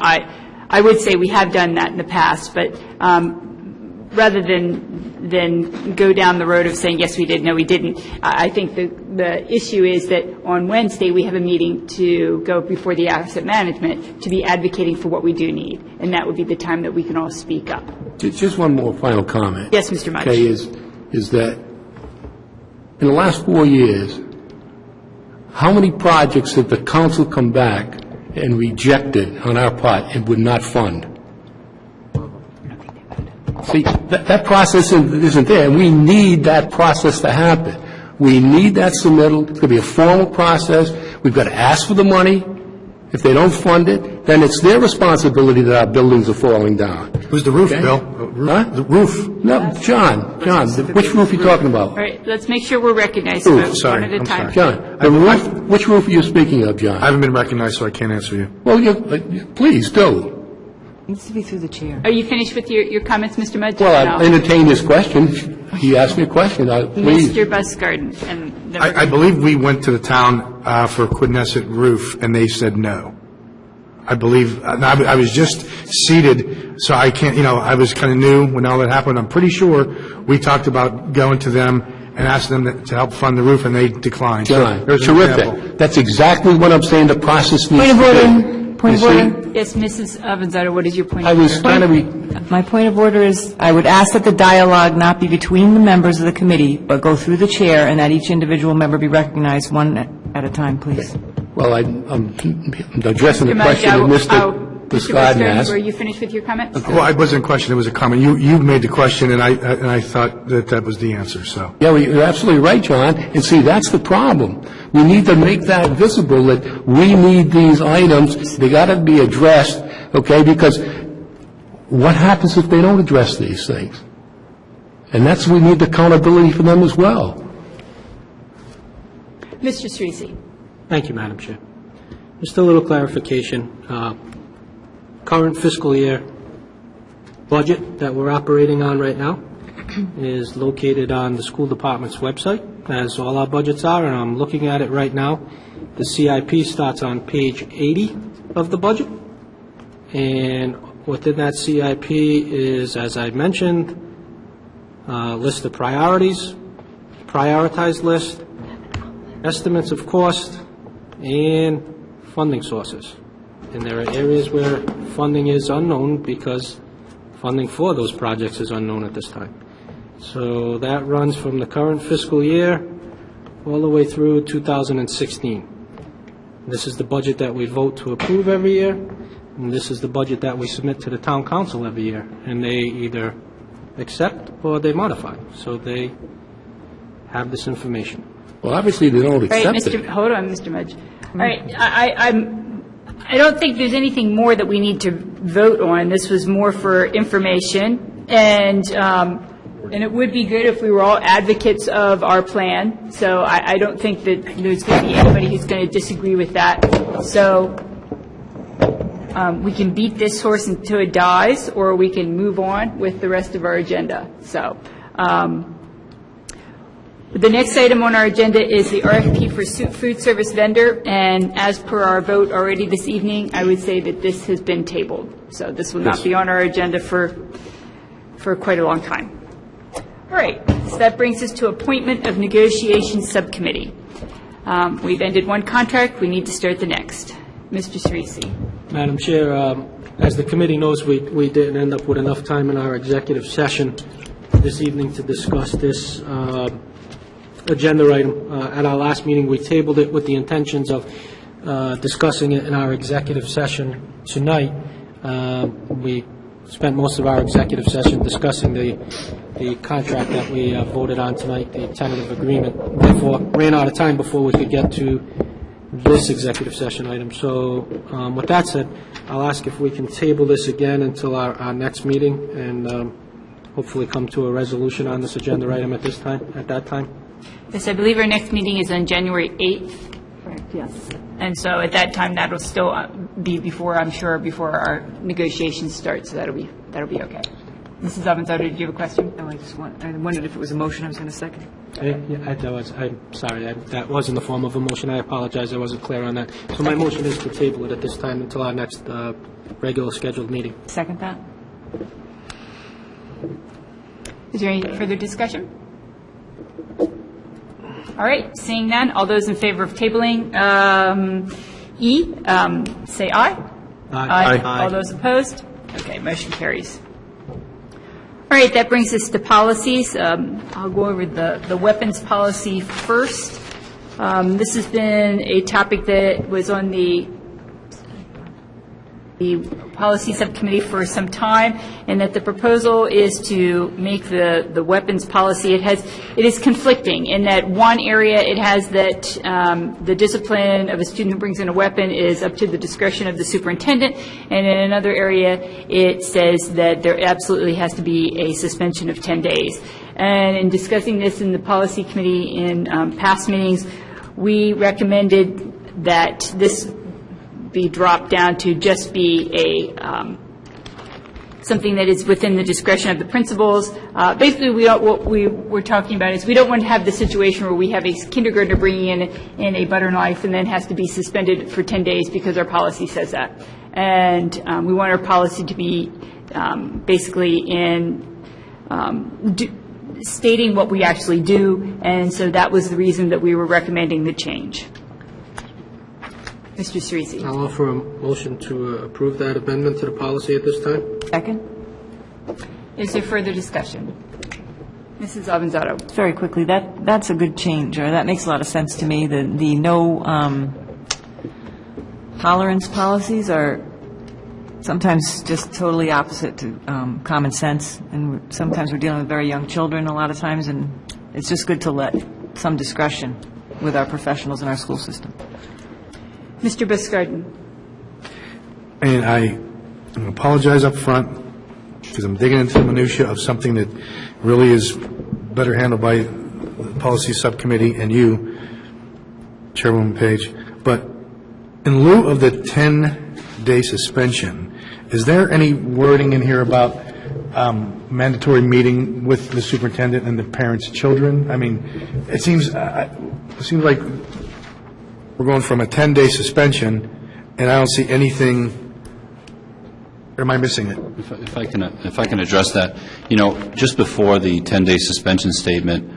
I would say we have done that in the past, but rather than go down the road of saying, yes, we did, no, we didn't, I think the issue is that on Wednesday we have a meeting to go before the asset management to be advocating for what we do need, and that would be the time that we can all speak up. Just one more final comment. Yes, Mr. Mudge. Okay, is that in the last 4 years, how many projects have the council come back and rejected on our part and would not fund? See, that process isn't there, and we need that process to happen. We need that submittal. It's going to be a formal process. We've got to ask for the money. If they don't fund it, then it's their responsibility that our buildings are falling down. Who's the roof, Okay? Bill? Huh? The roof. No, John, which roof are you talking about? All right, let's make sure we're recognized Ooh, folks, sorry, one at a I'm time. sorry. John, the roof, which roof are you speaking of, John? I haven't been recognized, so I can't answer you. Well, please do. Needs to be through the chair. Are you finished with your comments, Mr. Mudge? Well, No. I entertained his question. He asked me a question. Please. Mr. Buskard. And then I believe we went to the town for a Quidnesset roof, and they said no. I believe, I was just seated, so I can't, I was kind of new when all that happened. I'm pretty sure we talked about going to them and asking them to help fund the roof, and they declined. So John, there's an example. terrific. That's exactly what I'm saying the process needs Point of to order. be. Point of You see? order. Yes, Mrs. Avanzado, what is your point I of was order? trying to My point of order is, I would ask that the dialogue not be between the members of the committee, but go through the chair, and that each individual member be recognized one at a time, please. Well, I'm addressing the Mr. Mudge, question that Mr. Mr. Scott asked. Were you finished with your comments? Well, it wasn't a question, it was a comment. You made the question, and I thought that was the answer, so. Yeah, well, you're absolutely right, John. And see, that's the problem. We need to make that visible, that we need these items. They got to be addressed, okay? Because what happens if they don't address these things? And that's, we need accountability for them as well. Mr. Cerisi. Thank you, Madam Chair. Just a little clarification. Current fiscal year budget that we're operating on right now is located on the school department's website, as all our budgets are, and I'm looking at it right now. The CIP starts on page 80 of the budget, and within that CIP is, as I mentioned, a list of priorities, prioritized list, estimates of cost, and funding sources. And there are areas where funding is unknown because funding for those projects is unknown at this time. So that runs from the current fiscal year all the way through 2016. This is the budget that we vote to approve every year, and this is the budget that we submit to the town council every year. And they either accept or they modify. So they have this information. Well, obviously, they don't All right, accept it. hold on, Mr. Mudge. All right, I don't think there's anything more that we need to vote on. This was more for information, and it would be good if we were all advocates of our plan. So I don't think that there's going to be anybody who's going to disagree with that. So we can beat this horse until it dies, or we can move on with the rest of our agenda. So the next item on our agenda is the RFP for food service vendor, and as per our vote already this evening, I would say that this has been tabled. So this will not be on our agenda for quite a long time. All right, so that brings us to appointment of negotiations subcommittee. We've ended one contract, we need to start the next. Mr. Cerisi. Madam Chair, as the committee knows, we didn't end up with enough time in our executive session this evening to discuss this agenda item. At our last meeting, we tabled it with the intentions of discussing it in our executive session tonight. We spent most of our executive session discussing the contract that we voted on tonight, the tentative agreement. Therefore, ran out of time before we could get to this executive session item. So with that said, I'll ask if we can table this again until our next meeting and hopefully come to a resolution on this agenda item at that time. Yes, I believe our next meeting is on January 8th. Correct, yes. And so at that time, that'll still be before our negotiations start, so that'll be okay. Mrs. Avanzado, did you have a question? No, I wondered if it was a motion I was going to second. I'm sorry, that was in the form of a motion. I apologize, I wasn't clear on that. So my motion is to table it at this time until our next regular scheduled meeting. Second that? Is there any further discussion? All right, seeing none, all those in favor of tabling say aye. Aye. All those opposed? Okay, motion carries. All right, that brings us to policies. I'll go over the weapons policy first. This has been a topic that was on the policy subcommittee for some time, and that the proposal is to make the weapons policy, it is conflicting in that one area it has that the discipline of a student who brings in a weapon is up to the discretion of the superintendent, and in another area it says that there absolutely has to be a suspension of 10 days. And in discussing this in the policy committee in past meetings, we recommended that this be dropped down to just be something that is within the discretion of the principals. Basically, what we were talking about is we don't want to have the situation where we have a kindergartner bringing in a butter knife and then has to be suspended for 10 days because our policy says that. And we want our policy to be basically stating what we actually do, and so that was the reason that we were recommending the change. Mr. Cerisi. I'll offer a motion to approve that amendment to the policy at this time. Second? Is there further discussion? Mrs. Avanzato. Very quickly, that's a good change, or that makes a lot of sense to me. The no tolerance policies are sometimes just totally opposite to common sense, and sometimes we're dealing with very young children a lot of times, and it's just good to let some discretion with our professionals in our school system. Mr. Biscarden. And I apologize up front because I'm digging into the minutia of something that really is better handled by the policy subcommittee and you, Chairwoman Page. But in lieu of the 10-day suspension, is there any wording in here about mandatory meeting with the superintendent and the parents' children? I mean, it seems like we're going from a 10-day suspension, and I don't see anything. Or am I missing it? If I can address that, just before the 10-day suspension statement,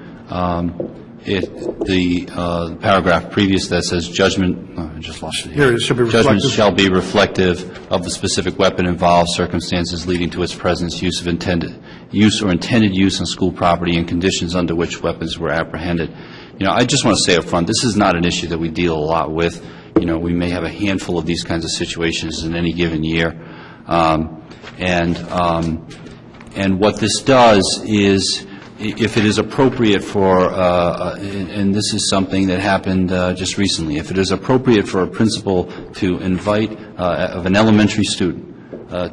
the paragraph previous that says judgment, I just lost it here. Here, it should be Judgment reflective. shall be reflective of the specific weapon involved, circumstances leading to its presence, use or intended use on school property, and conditions under which weapons were apprehended. I just want to say up front, this is not an issue that we deal a lot with. We may have a handful of these kinds of situations in any given year. And what this does is, if it is appropriate for, and this is something that happened just recently, if it is appropriate for a principal to invite, of an elementary student,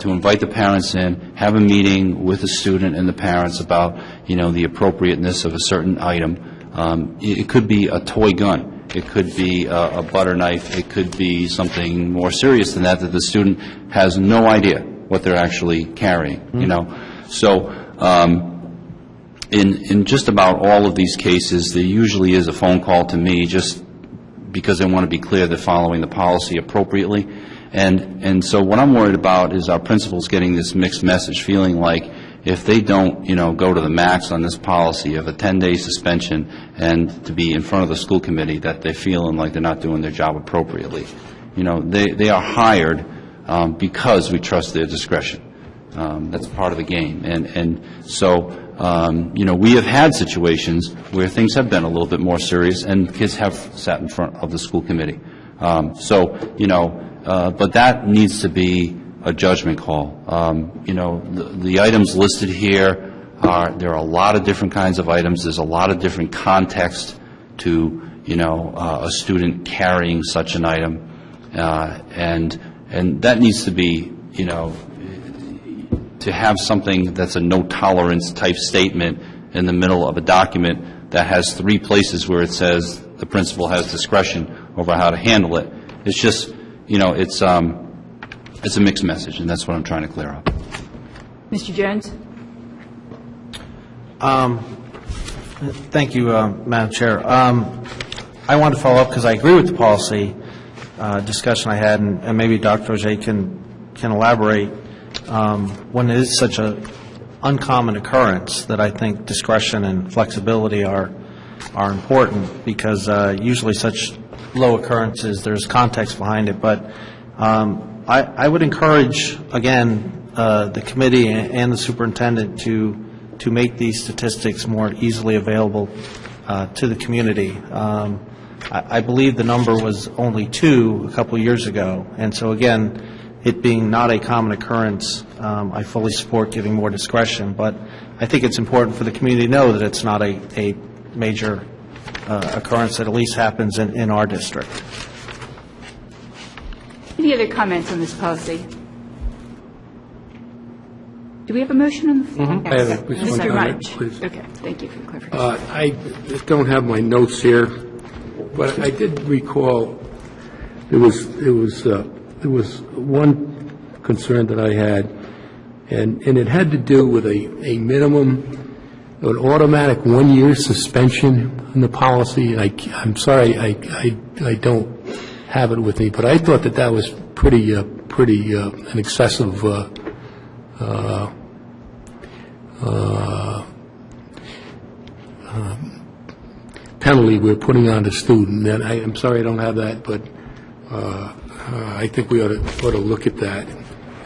to invite the parents in, have a meeting with the student and the parents about, the appropriateness of a certain item. It could be a toy gun. It could be a butter knife. It could be something more serious than that the student has no idea what they're actually carrying, So in just about all of these cases, there usually is a phone call to me just because they want to be clear they're following the policy appropriately. And so what I'm worried about is our principals getting this mixed message, feeling like if they don't, go to the max on this policy of a 10-day suspension and to be in front of the school committee, that they're feeling like they're not doing their job appropriately. They are hired because we trust their discretion. That's part of the game. And so, we have had situations where things have been a little bit more serious and kids have sat in front of the school committee. But that needs to be a judgment call. The items listed here there are a lot of different kinds of items. There's a lot of different context to, a student carrying such an item. And that needs to be, to have something that's a no tolerance type statement in the middle of a document that has 3 places where it says the principal has discretion over how to handle it. It's just, it's a mixed message, and that's what I'm trying to clear up. Mr. Jones? Thank you, Madam Chair. I want to follow up because I agree with the policy discussion I had, and maybe Dr. Auger can elaborate. When it is such an uncommon occurrence, that I think discretion and flexibility are important, because usually such low occurrences, there's context behind it. But I would encourage, again, the committee and the superintendent to make these statistics more easily available to the community. I believe the number was only 2 a couple years ago, and so again, it being not a common occurrence, I fully support giving more discretion, but I think it's important for the community to know that it's not a major occurrence that at least happens in our district. Any other comments on this policy? Do we have a motion on the floor? I have a Mr. comment, March. please. Okay, thank you for the clarification. I don't have my notes here, but I did recall there was one concern that I had, and it had to do with a minimum, an automatic one-year suspension on the policy, and I'm sorry, I don't have it with me, but I thought that was pretty an excessive penalty we're putting on the student. And I'm sorry I don't have that, but I think we ought to look at that.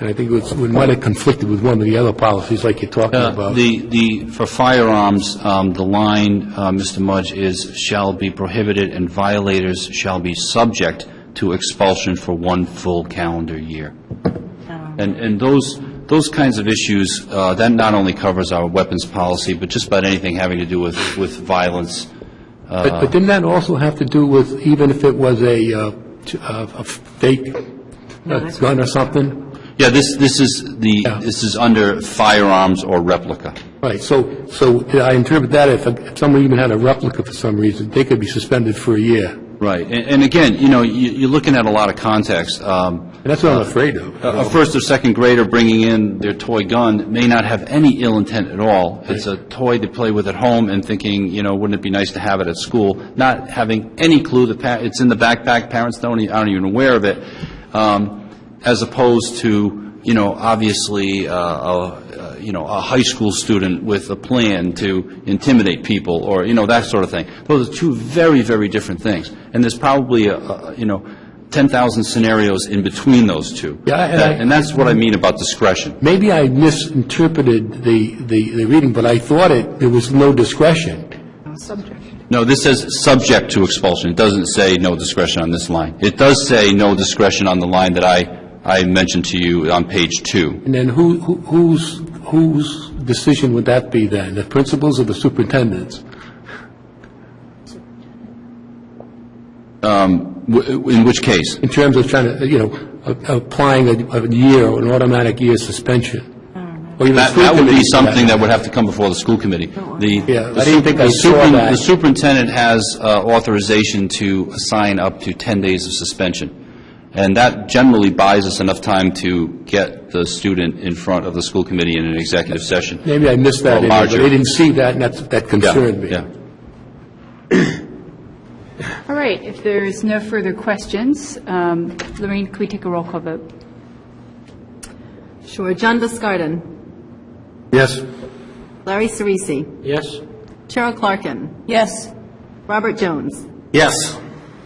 And I think we might have conflicted with one of the other policies like you're talking about. For firearms, the line, Mr. Mudge, is shall be prohibited and violators shall be subject to expulsion for 1 full calendar year. And those kinds of issues, that not only covers our weapons policy, but just about anything having to do with violence. But didn't that also have to do with, even if it was a fake gun or something? Yeah, this is under firearms or replica. Right. So I interpret that if someone even had a replica for some reason, they could be suspended for a year. Right. And again, you're looking at a lot of context. And that's what I'm afraid of. A first or second grader bringing in their toy gun may not have any ill intent at all. It's a toy to play with at home and thinking, wouldn't it be nice to have it at school, not having any clue that it's in the backpack, parents aren't even aware of it, as opposed to, obviously, a high school student with a plan to intimidate people or, that sort of thing. Those are two very, very different things. And there's probably, 10,000 scenarios in between those two. Yeah, and that's what I mean about discretion. Maybe I misinterpreted the reading, but I thought there was no discretion. No, this says subject to expulsion. It doesn't say no discretion on this line. It does say no discretion on the line that I mentioned to you on page 2. And then whose decision would that be then? The principals or the superintendents? In which case? In terms of trying to, applying a year, an automatic year suspension. That would be something that would have to come before the school committee. I didn't think I saw that. The superintendent has authorization to assign up to 10 days of suspension. And that generally buys us enough time to get the student in front of the school committee in an executive session. Maybe I missed that, but I didn't see that, and that concerned me. Yeah. All right, if there's no further questions, Lorraine, could we take a roll call vote? Sure. John Buscardin. Yes. Larry Cerisi. Yes? Cheryl Clarkin. Yes. Robert Jones. Yes.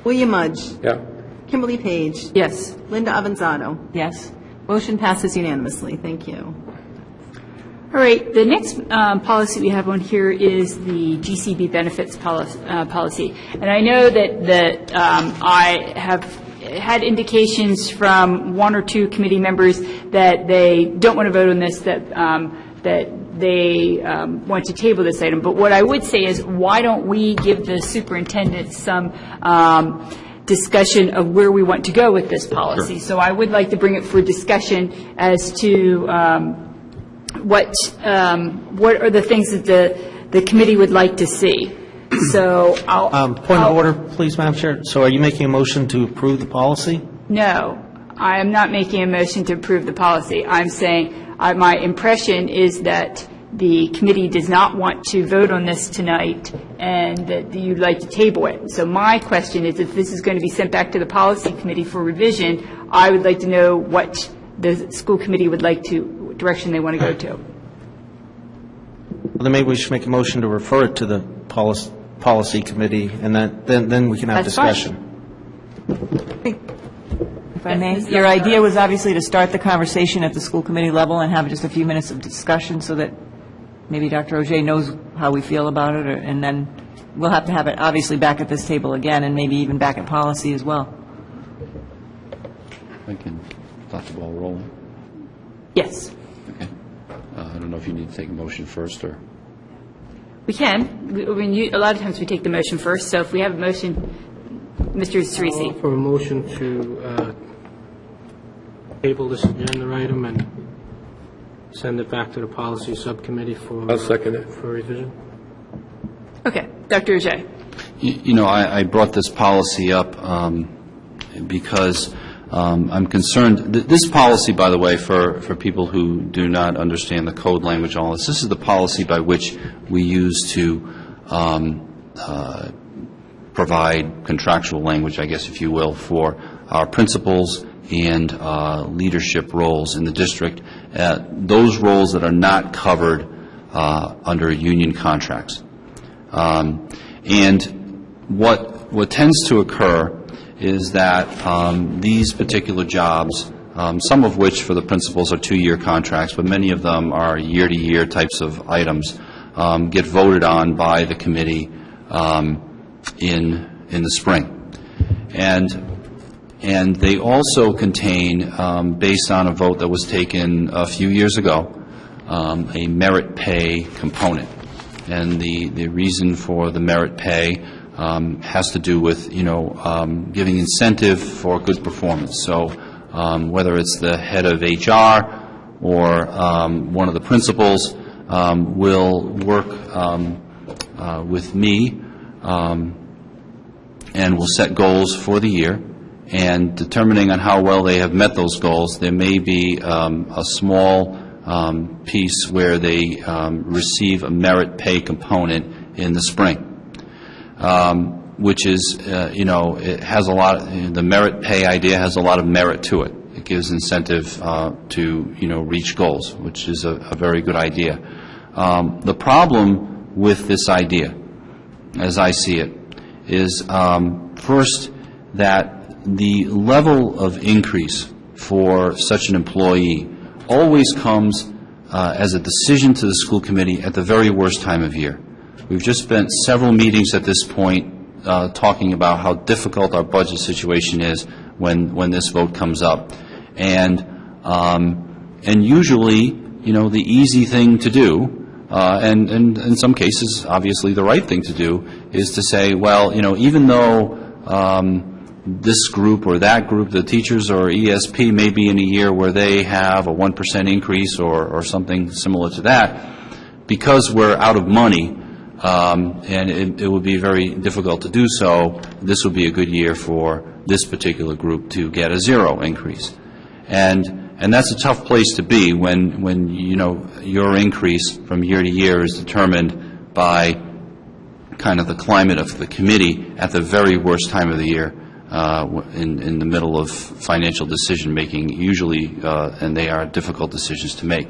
William Mudge. Yeah. Kimberly Page. Yes. Linda Avanzado. Yes. Motion passes unanimously. Thank you. All right, the next policy we have on here is the GCB benefits policy. And I know that I have had indications from 1 or 2 committee members that they don't want to vote on this, that they want to table this item. But what I would say is, why don't we give the superintendent some discussion of where we want to go with this policy? Sure. So I would like to bring it for discussion as to what are the things that the committee would like to see. So Point of order, please, Madam Chair. So are you making a motion to approve the policy? No, I am not making a motion to approve the policy. I'm saying my impression is that the committee does not want to vote on this tonight and that you'd like to table it. So my question is, if this is going to be sent back to the policy committee for revision, I would like to know what the school committee would like to, direction they want to go to. Well, then maybe we should make a motion to refer it to the policy committee, and then we can have That's fine. discussion. If I may, your idea was obviously to start the conversation at the school committee level and have just a few minutes of discussion so that maybe Dr. Auger knows how we feel about it, and then we'll have to have it obviously back at this table again and maybe even back at policy as well. I can start the ball rolling. Yes. Okay. I don't know if you need to take a motion first or... We can. A lot of times we take the motion first, so if we have a motion, Mr. Cerisi. For a motion to table this agenda item and send it back to the policy subcommittee for... I'll second it. ...for revision. Okay. Dr. Auger. I brought this policy up because I'm concerned, this policy, by the way, for people who do not understand the code language, all this is the policy by which we use to provide contractual language, I guess, if you will, for our principals and leadership roles in the district, those roles that are not covered under union contracts. And what tends to occur is that these particular jobs, some of which for the principals are 2-year contracts, but many of them are year-to-year types of items, get voted on by the committee in the spring. And they also contain, based on a vote that was taken a few years ago, a merit pay component. And the reason for the merit pay has to do with, giving incentive for good performance. So whether it's the head of HR or one of the principals will work with me and will set goals for the year. And determining on how well they have met those goals, there may be a small piece where they receive a merit pay component in the spring, which is, it has a lot, the merit pay idea has a lot of merit to it. It gives incentive to, reach goals, which is a very good idea. The problem with this idea, as I see it, is first that the level of increase for such an employee always comes as a decision to the school committee at the very worst time of year. We've just spent several meetings at this point talking about how difficult our budget situation is when this vote comes up. And usually, the easy thing to do, and in some cases, obviously the right thing to do, is to say, well, even though this group or that group, the teachers or ESP, may be in a year where they have a 1% increase or something similar to that, because we're out of money, and it would be very difficult to do so, this would be a good year for this particular group to get a 0 increase. And that's a tough place to be when your increase from year to year is determined by kind of the climate of the committee at the very worst time of the year, in the middle of financial decision-making, usually, and they are difficult decisions to make.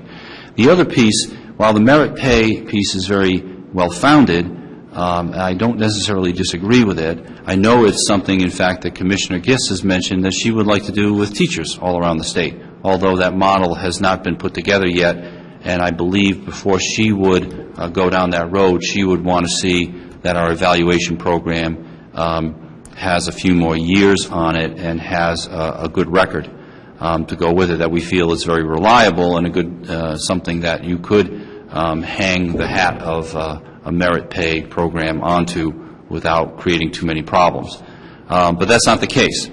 The other piece, while the merit pay piece is very well-founded, I don't necessarily disagree with it. I know it's something, in fact, that Commissioner Gist has mentioned that she would like to do with teachers all around the state, although that model has not been put together yet, and I believe before she would go down that road, she would want to see that our evaluation program has a few more years on it and has a good record to go with it that we feel is very reliable and a good something that you could hang the hat of a merit pay program onto without creating too many problems. But that's not the case.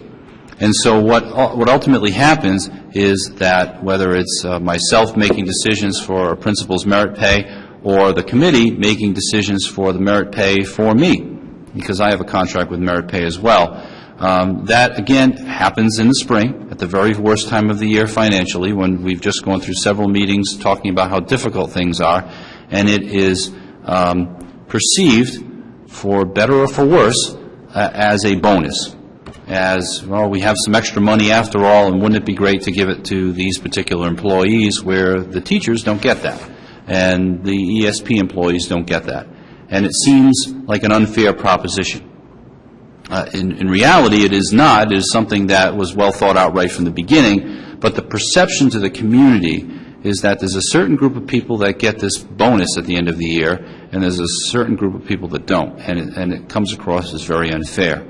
And so what ultimately happens is that whether it's myself making decisions for a principal's merit pay or the committee making decisions for the merit pay for me, because I have a contract with merit pay as well. That, again, happens in the spring, at the very worst time of the year financially, when we've just gone through several meetings talking about how difficult things are, and it is perceived, for better or for worse, as a bonus. As, well, we have some extra money after all, and wouldn't it be great to give it to these particular employees where the teachers don't get that, and the ESP employees don't get that. And it seems like an unfair proposition. In reality, it is not. It is something that was well thought out right from the beginning, but the perception to the community is that there's a certain group of people that get this bonus at the end of the year, and there's a certain group of people that don't, and it comes across as very unfair.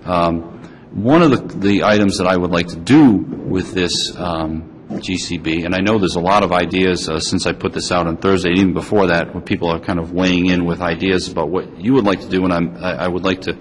One of the items that I would like to do with this GCB, and I know there's a lot of ideas since I put this out on Thursday, even before that, where people are kind of weighing in with ideas about what you would like to do, and I would like to,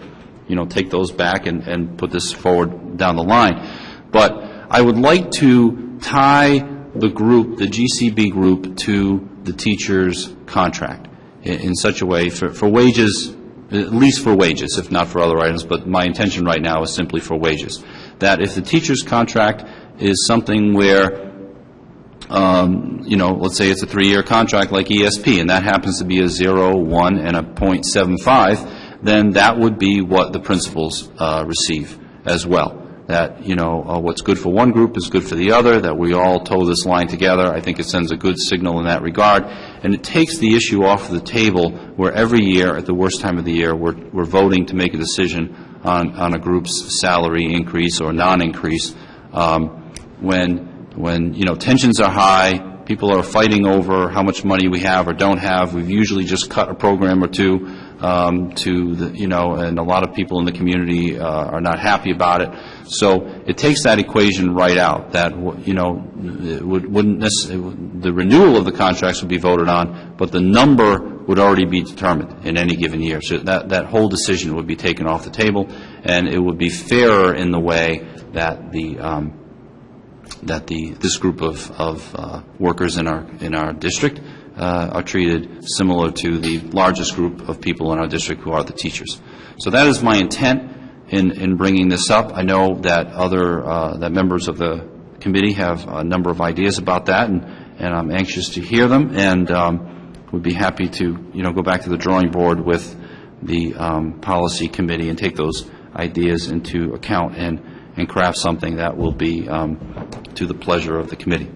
take those back and put this forward down the line. But I would like to tie the group, the GCB group, to the teacher's contract in such a way for wages, at least for wages, if not for other items, but my intention right now is simply for wages, that if the teacher's contract is something where, let's say it's a 3-year contract like ESP, and that happens to be a 0, 1, and a .75, then that would be what the principals receive as well. That, what's good for one group is good for the other, that we all toe this line together. I think it sends a good signal in that regard, and it takes the issue off the table where every year, at the worst time of the year, we're voting to make a decision on a group's salary increase or non-increase. When tensions are high, people are fighting over how much money we have or don't have. We've usually just cut a program or two and a lot of people in the community are not happy about it. So it takes that equation right out. That the renewal of the contracts would be voted on, but the number would already be determined in any given year. So that whole decision would be taken off the table, and it would be fairer in the way that this group of workers in our district are treated similar to the largest group of people in our district, who are the teachers. So that is my intent in bringing this up. I know that that members of the committee have a number of ideas about that, and I'm anxious to hear them, and would be happy to go back to the drawing board with the policy committee and take those ideas into account and craft something that will be to the pleasure of the committee.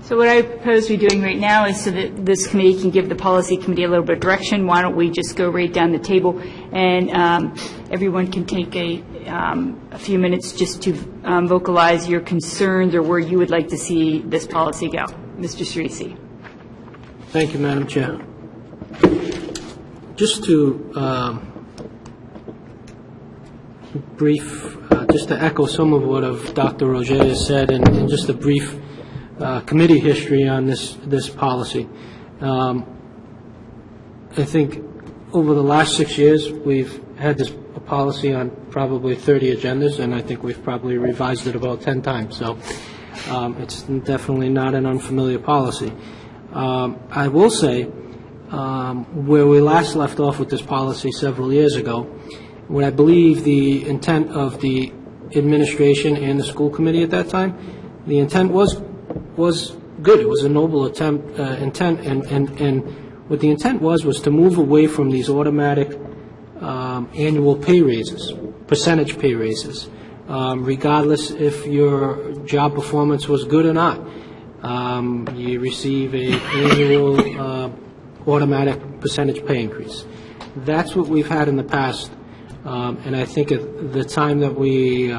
So what I propose we're doing right now is, so that this committee can give the policy committee a little bit of direction, why don't we just go right down the table, and everyone can take a few minutes just to vocalize your concerns or where you would like to see this policy go. Mr. Cerisi. Thank you, Madam Chair. Just to just to echo some of what Dr. Roger has said, and just a brief committee history on this policy. I think over the last 6 years, we've had this policy on probably 30 agendas, and I think we've probably revised it about 10 times. So it's definitely not an unfamiliar policy. I will say, where we last left off with this policy several years ago, what I believe the intent of the administration and the school committee at that time, the intent was good. It was a noble intent, and what the intent was to move away from these automatic annual pay raises, percentage pay raises, regardless if your job performance was good or not. You receive an annual automatic percentage pay increase. That's what we've had in the past, and I think at the time that we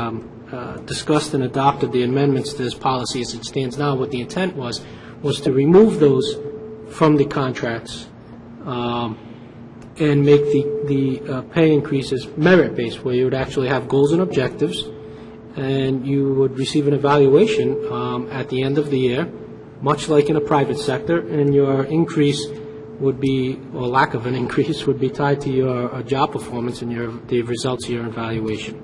discussed and adopted the amendments to this policy as it stands now, what the intent was to remove those from the contracts and make the pay increases merit-based, where you would actually have goals and objectives, and you would receive an evaluation at the end of the year, much like in a private sector, and your increase would be, or lack of an increase, would be tied to your job performance and the results of your evaluation.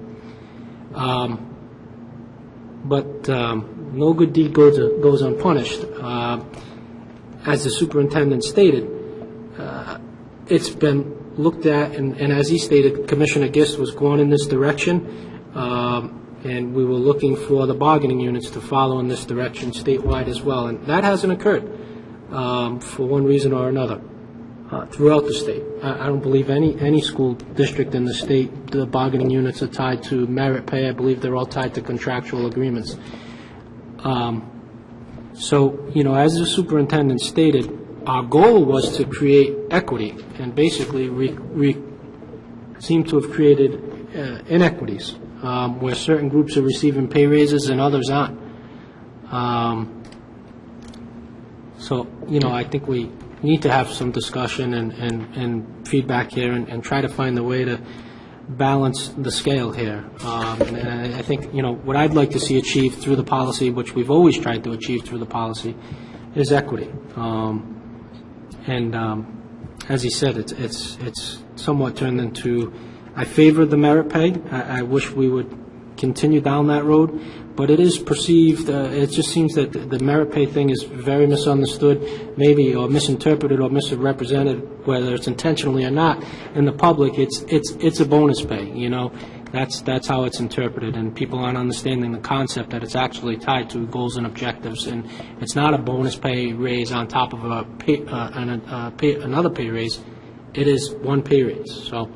But no good deed goes unpunished. As the superintendent stated, it's been looked at, and as he stated, Commissioner Gist was going in this direction, and we were looking for the bargaining units to follow in this direction statewide as well, and that hasn't occurred for one reason or another throughout the state. I don't believe any school district in the state, the bargaining units are tied to merit pay. I believe they're all tied to contractual agreements. So, as the superintendent stated, our goal was to create equity, and basically we seem to have created inequities, where certain groups are receiving pay raises and others aren't. So, I think we need to have some discussion and feedback here, and try to find a way to balance the scale here. And I think, what I'd like to see achieved through the policy, which we've always tried to achieve through the policy, is equity. As he said, it's somewhat turned into, I favor the merit pay. I wish we would continue down that road, but it is perceived, it just seems that the merit pay thing is very misunderstood, maybe, or misinterpreted or misrepresented, whether it's intentionally or not. In the public, it's a bonus pay, That's how it's interpreted, and people aren't understanding the concept that it's actually tied to goals and objectives, and it's not a bonus pay raise on top of another pay raise. It is one pay raise. So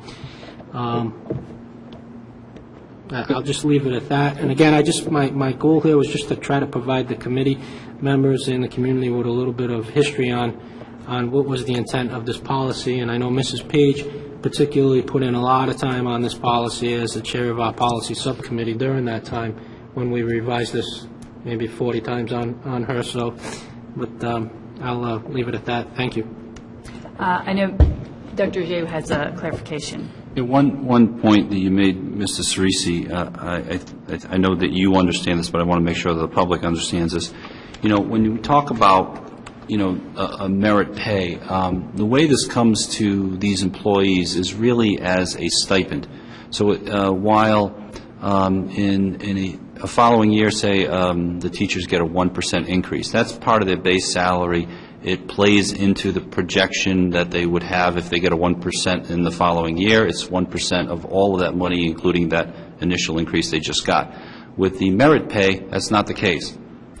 I'll just leave it at that. And again, my goal here was just to try to provide the committee members and the community with a little bit of history on what was the intent of this policy. And I know Mrs. Page particularly put in a lot of time on this policy as the chair of our policy subcommittee during that time when we revised this maybe 40 times on her. So, but I'll leave it at that. Thank you. I know Dr. Ajay has a clarification. Yeah, one point that you made, Mr. Cerisi, I know that you understand this, but I want to make sure that the public understands this. You know, when you talk about, you know, a merit pay, the way this comes to these employees is really as a stipend. So while in a following year, say, the teachers get a 1% increase, that's part of their base salary. It plays into the projection that they would have if they get a 1% in the following year. It's 1% of all of that money, including that initial increase they just got. With the merit pay, that's not the case.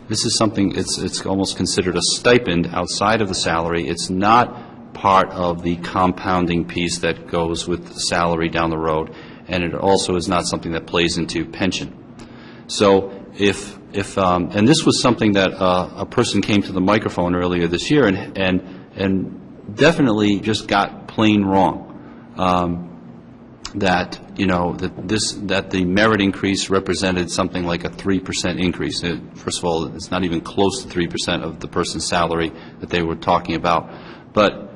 This is something, it's almost considered a stipend outside of the salary. It's not part of the compounding piece that goes with the salary down the road, and it also is not something that plays into pension. So if and this was something that a person came to the microphone earlier this year and definitely just got plain wrong, that, you know, that the merit increase represented something like a 3% increase. First of all, it's not even close to 3% of the person's salary that they were talking about. But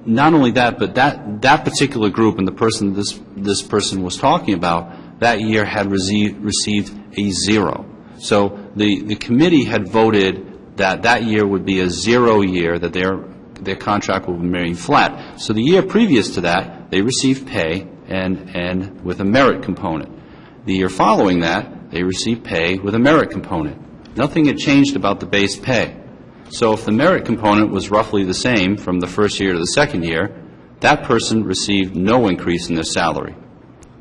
not only that, but that particular group and the person this person was talking about that year had received a 0. So the committee had voted that year would be a 0 year, that their contract would remain flat. So the year previous to that, they received pay and with a merit component. The year following that, they received pay with a merit component. Nothing had changed about the base pay. So if the merit component was roughly the same from the first year to the second year, that person received no increase in their salary.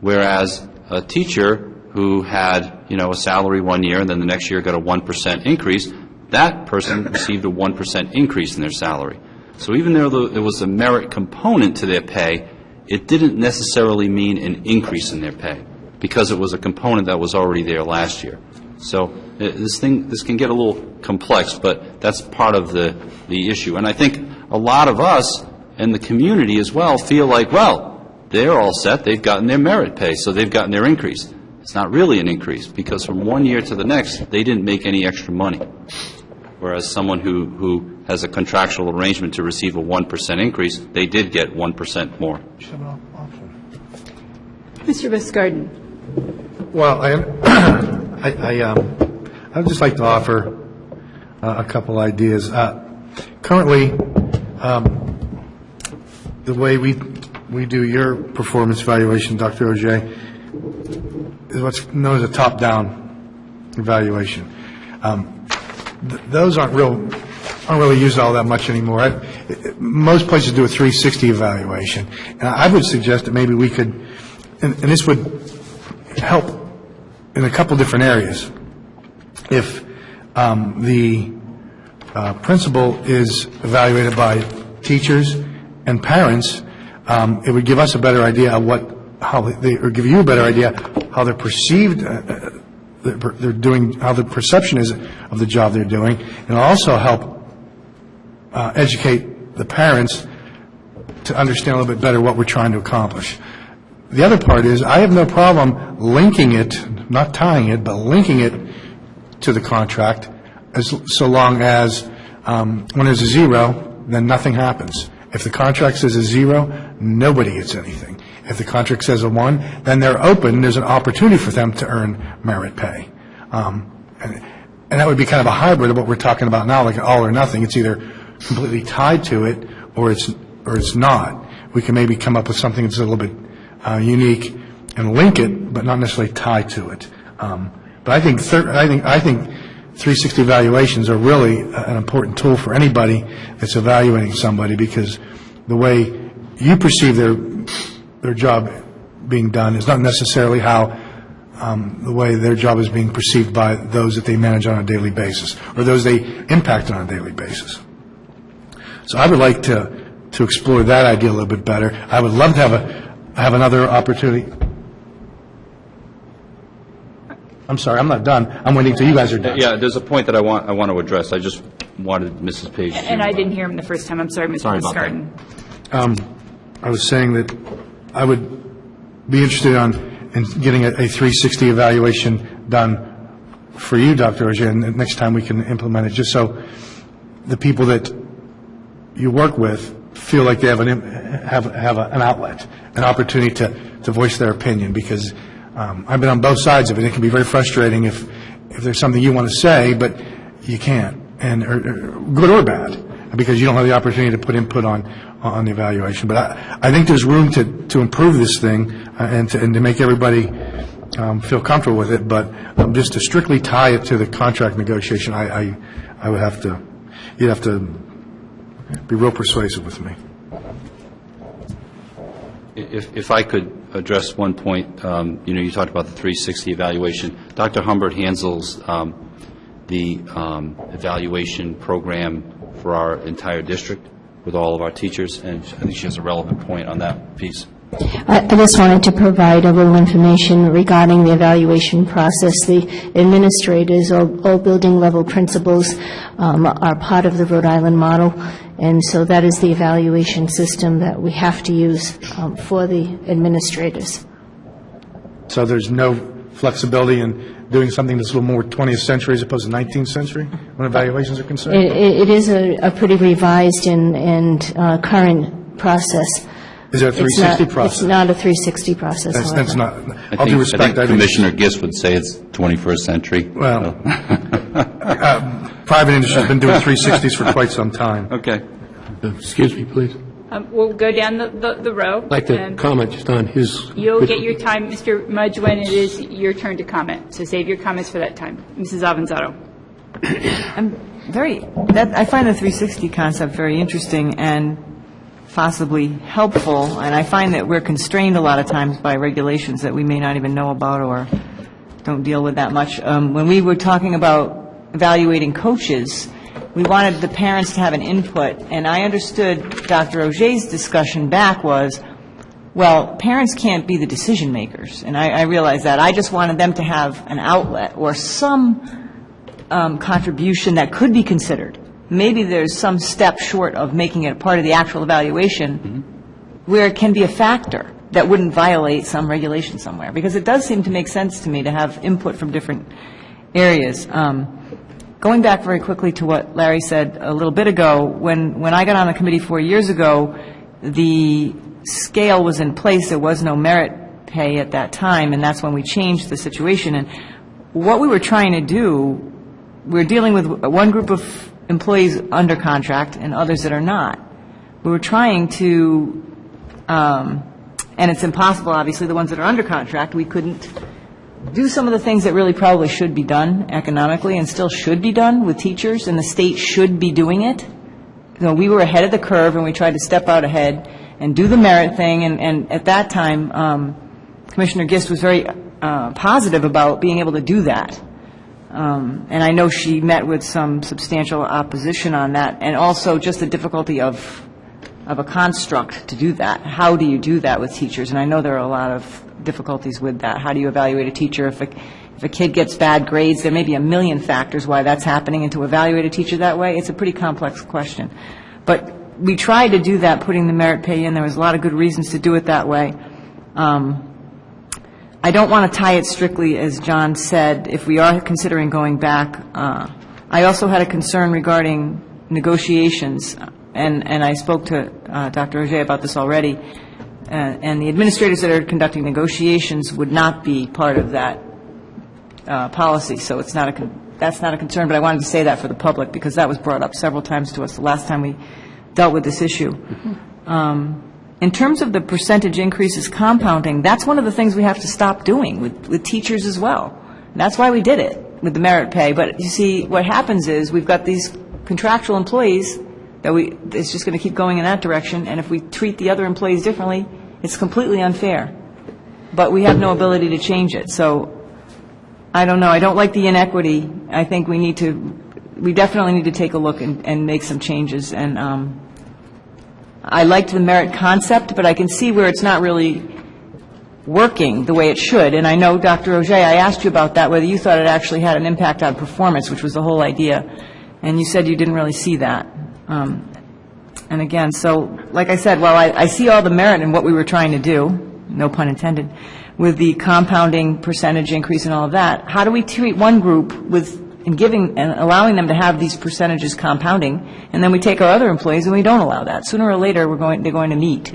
Whereas a teacher who had, you know, a salary one year and then the next year got a 1% increase, that person received a 1% increase in their salary. So even though there was a merit component to their pay, it didn't necessarily mean an increase in their pay because it was a component that was already there last year. So this can get a little complex, but that's part of the issue. And I think a lot of us and the community as well feel like, well, they're all set, they've gotten their merit pay, so they've gotten their increase. It's not really an increase because from one year to the next, they didn't make any extra money. Whereas someone who has a contractual arrangement to receive a 1% increase, they did get 1% more. Mr. Viscarden. Well, I'd just like to offer a couple ideas. Currently, the way we do your performance evaluation, Dr. Ajay, is what's known as a top-down evaluation. Those aren't really used all that much anymore. Most places do a 360 evaluation, and I would suggest that maybe we could, and this would help in a couple different areas. If the principal is evaluated by teachers and parents, it would give us a better idea of give you a better idea how they're perceived, they're doing, how the perception is of the job they're doing, and also help educate the parents to understand a little bit better what we're trying to accomplish. The other part is I have no problem linking it, not tying it, but linking it to the contract, so long as when there's a 0, then nothing happens. If the contract says a 0, nobody gets anything. If the contract says a 1, then they're open. There's an opportunity for them to earn merit pay. And that would be kind of a hybrid of what we're talking about now, like all or nothing. It's either completely tied to it or it's not. We can maybe come up with something that's a little bit unique and link it, but not necessarily tie to it. But I think 360 evaluations are really an important tool for anybody that's evaluating somebody, because the way you perceive their job being done is not necessarily how the way their job is being perceived by those that they manage on a daily basis, or those they impact on a daily basis. So I would like to explore that idea a little bit better. I would love to have another opportunity. I'm sorry, I'm not done. I'm waiting till you guys are done. Yeah, there's a point that I want to address. I just wanted Mrs. Page to... And I didn't hear him the first time. I'm sorry, Mr. Sorry about Muscarden. I was saying that I would be interested in getting a 360 evaluation done for you, Dr. Auger, and next time we can implement it, just so the people that you work with feel like they have an outlet, an opportunity to voice their opinion, because I've been on both sides of it. It can be very frustrating if there's something you want to say, but you can't, and or good or bad, because you don't have the opportunity to put input on the evaluation. But I think there's room to improve this thing and to make everybody feel comfortable with it. But just to strictly tie it to the contract negotiation, I would have to, you'd have to be real persuasive with me. If I could address one point, you talked about the 360 evaluation. Dr. Humbert handles the evaluation program for our entire district with all of our teachers, and I think she has a relevant point on that piece. I just wanted to provide a little information regarding the evaluation process. The administrators, all building level principals, are part of the Rhode Island model, and so that is the evaluation system that we have to use for the administrators. So there's no flexibility in doing something that's a little more 20th century as opposed to 19th century when evaluations are concerned? It is a pretty revised and current process. Is there a 360 process? It's not a 360 process, however. That's not, I all due respect. think Commissioner Gist would say it's 21st century. Well, private industry's been doing 360s for quite some time. Okay. Excuse me, please. We'll go down the row. I'd like to and comment just on his... You'll get your time, Mr. Mudge, when it is your turn to comment. So save your comments for that time. Mrs. Avanzato. I find the 360 concept very interesting and possibly helpful, and I find that we're constrained a lot of times by regulations that we may not even know about or don't deal with that much. When we were talking about evaluating coaches, we wanted the parents to have an input, and I understood Dr. Auger's discussion back was, well, parents can't be the decision makers, and I realized that. I just wanted them to have an outlet or some contribution that could be considered. Maybe there's some step short of making it part of the actual evaluation where it can be a factor that wouldn't violate some regulation somewhere, because it does seem to make sense to me to have input from different areas. Going back very quickly to what Larry said a little bit ago, when I got on the committee 4 years ago, the scale was in place. There was no merit pay at that time, and that's when we changed the situation. And what we were trying to do, we're dealing with one group of employees under contract and others that are not. We were trying to, and it's impossible, obviously, the ones that are under contract, we couldn't do some of the things that really probably should be done economically and still should be done with teachers, and the state should be doing it. You know, we were ahead of the curve, and we tried to step out ahead and do the merit thing, and at that time, Commissioner Gist was very positive about being able to do that. And I know she met with some substantial opposition on that, and also just the difficulty of a construct to do that. How do you do that with teachers? And I know there are a lot of difficulties with that. How do you evaluate a teacher? If a kid gets bad grades, there may be a million factors why that's happening, and to evaluate a teacher that way, it's a pretty complex question. But we tried to do that, putting the merit pay in. There was a lot of good reasons to do it that way. I don't want to tie it strictly, as John said, if we are considering going back. I also had a concern regarding negotiations, and I spoke to Dr. Auger about this already, and the administrators that are conducting negotiations would not be part of that policy, so it's not that's not a concern, but I wanted to say that for the public, because that was brought up several times to us the last time we dealt with this issue. In terms of the percentage increases compounding, that's one of the things we have to stop doing with teachers as well. And that's why we did it with the merit pay. But you see, what happens is we've got these contractual employees that it's just going to keep going in that direction, and if we treat the other employees differently, it's completely unfair. but we have no ability to change it. So I don't know. I don't like the inequity. I think we definitely need to take a look and make some changes. And I liked the merit concept, but I can see where it's not really working the way it should. And I know, Dr. Auger, I asked you about that, whether you thought it actually had an impact on performance, which was the whole idea. And you said you didn't really see that. And again, so, like I said, while I see all the merit in what we were trying to do, no pun intended, with the compounding percentage increase and all of that, how do we treat one group and allowing them to have these percentages compounding, and then we take our other employees and we don't allow that? Sooner or later, they're going to meet.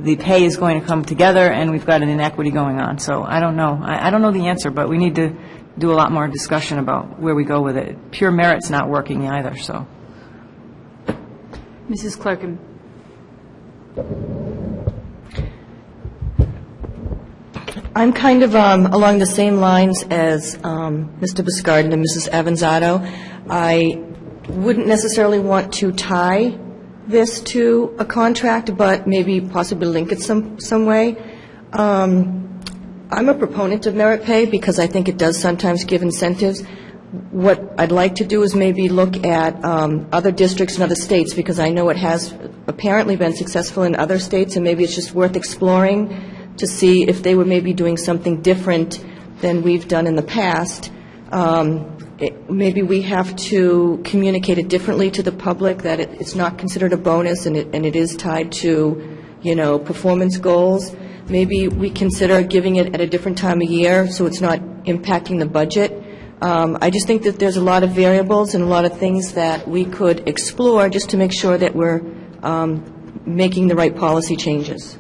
The pay is going to come together, and we've got an inequity going on. So I don't know. I don't know the answer, but we need to do a lot more discussion about where we go with it. Pure merit's not working either, so. Mrs. Clerkin. I'm kind of along the same lines as Mr. Biscardin and Mrs. Avanzato. I wouldn't necessarily want to tie this to a contract, but maybe possibly link it some way. I'm a proponent of merit pay because I think it does sometimes give incentives. What I'd like to do is maybe look at other districts in other states, because I know it has apparently been successful in other states, and maybe it's just worth exploring to see if they were maybe doing something different than we've done in the past. Maybe we have to communicate it differently to the public, that it's not considered a bonus and it is tied to, performance goals. Maybe we consider giving it at a different time of year so it's not impacting the budget. I just think that there's a lot of variables and a lot of things that we could explore just to make sure that we're making the right policy changes.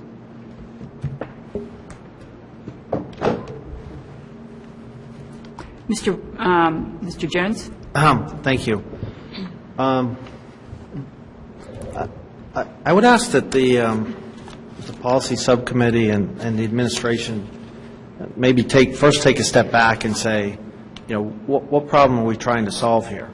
Mr. Jones? Thank you. I would ask that the policy subcommittee and the administration maybe first take a step back and say, what problem are we trying to solve here?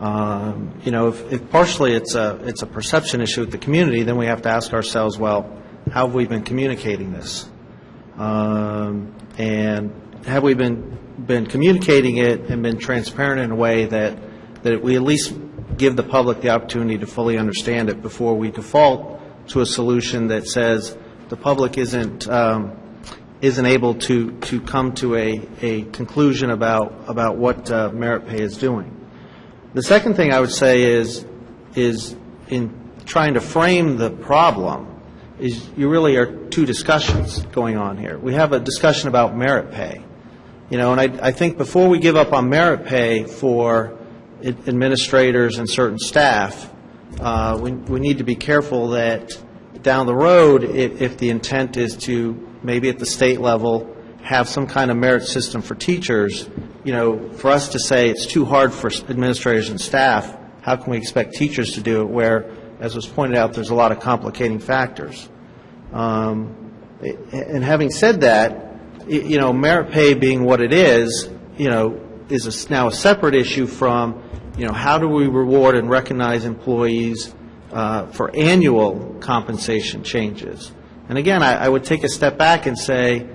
If partially it's a perception issue with the community, then we have to ask ourselves, well, how have we been communicating this? And have we been communicating it and been transparent in a way that we at least give the public the opportunity to fully understand it before we default to a solution that says the public isn't able to come to a conclusion about what merit pay is doing. The second thing I would say is in trying to frame the problem is you really are two discussions going on here. We have a discussion about merit pay. And I think before we give up on merit pay for administrators and certain staff, we need to be careful that down the road, if the intent is to maybe at the state level have some kind of merit system for teachers, for us to say it's too hard for administrators and staff, how can we expect teachers to do it where, as was pointed out, there's a lot of complicating factors. And having said that, merit pay being what it is now a separate issue from, how do we reward and recognize employees for annual compensation changes? And again, I would take a step back and say,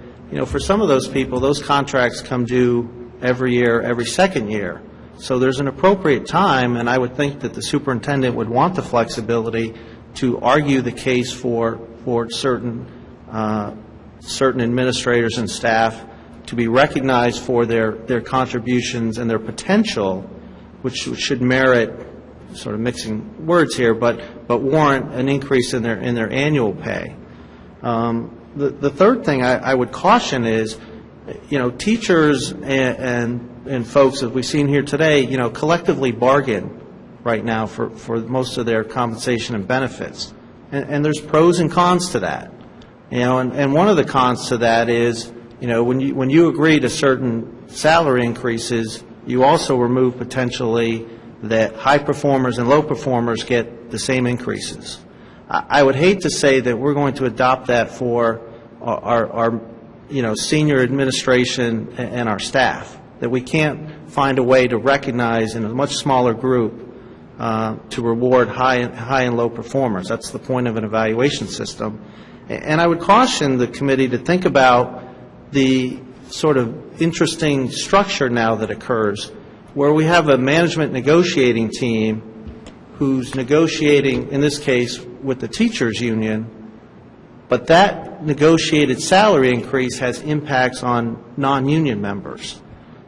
for some of those people, those contracts come due every year, every second year. So there's an appropriate time, and I would think that the superintendent would want the flexibility to argue the case for certain administrators and staff to be recognized for their contributions and their potential, which should merit, sort of mixing words here, but warrant an increase in their annual pay. The third thing I would caution is, teachers and folks that we've seen here today, collectively bargain right now for most of their compensation and benefits. And there's pros and cons to that. And one of the cons to that is, when you agree to certain salary increases, you also remove potentially that high performers and low performers get the same increases. I would hate to say that we're going to adopt that for our senior administration and our staff, that we can't find a way to recognize in a much smaller group to reward high and low performers. That's the point of an evaluation system. And I would caution the committee to think about the sort of interesting structure now that occurs, where we have a management negotiating team who's negotiating, in this case, with the teachers' union, but that negotiated salary increase has impacts on non-union members.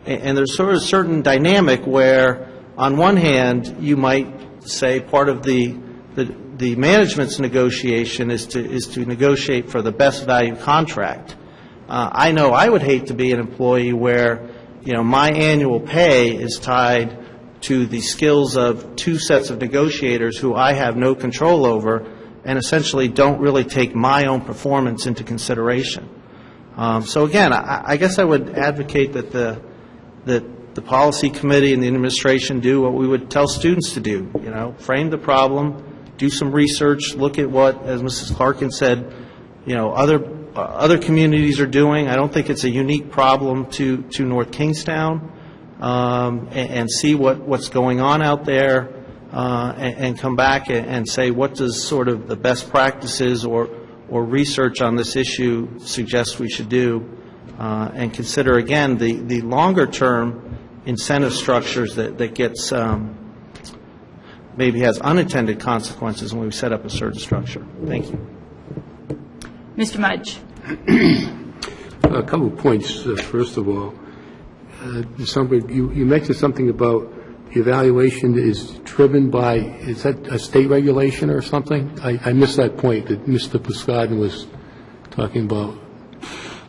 And there's sort of a certain dynamic where, on one hand, you might say part of the management's negotiation is to negotiate for the best value contract. I know I would hate to be an employee where, my annual pay is tied to the skills of two sets of negotiators who I have no control over and essentially don't really take my own performance into consideration. So again, I guess I would advocate that the policy committee and the administration do what we would tell students to do, frame the problem, do some research, look at what, as Mrs. Clarkin said, other communities are doing. I don't think it's a unique problem to North Kingstown, and see what's going on out there, and come back and say what does sort of the best practices or research on this issue suggest we should do, and consider again the longer term incentive structures that gets maybe has unintended consequences when we set up a certain structure. Thank you. Mr. Mudge. A couple of points. First of all, you mentioned something about the evaluation is driven by, is that a state regulation or something? I missed that point that Mr. Poskadin was talking about.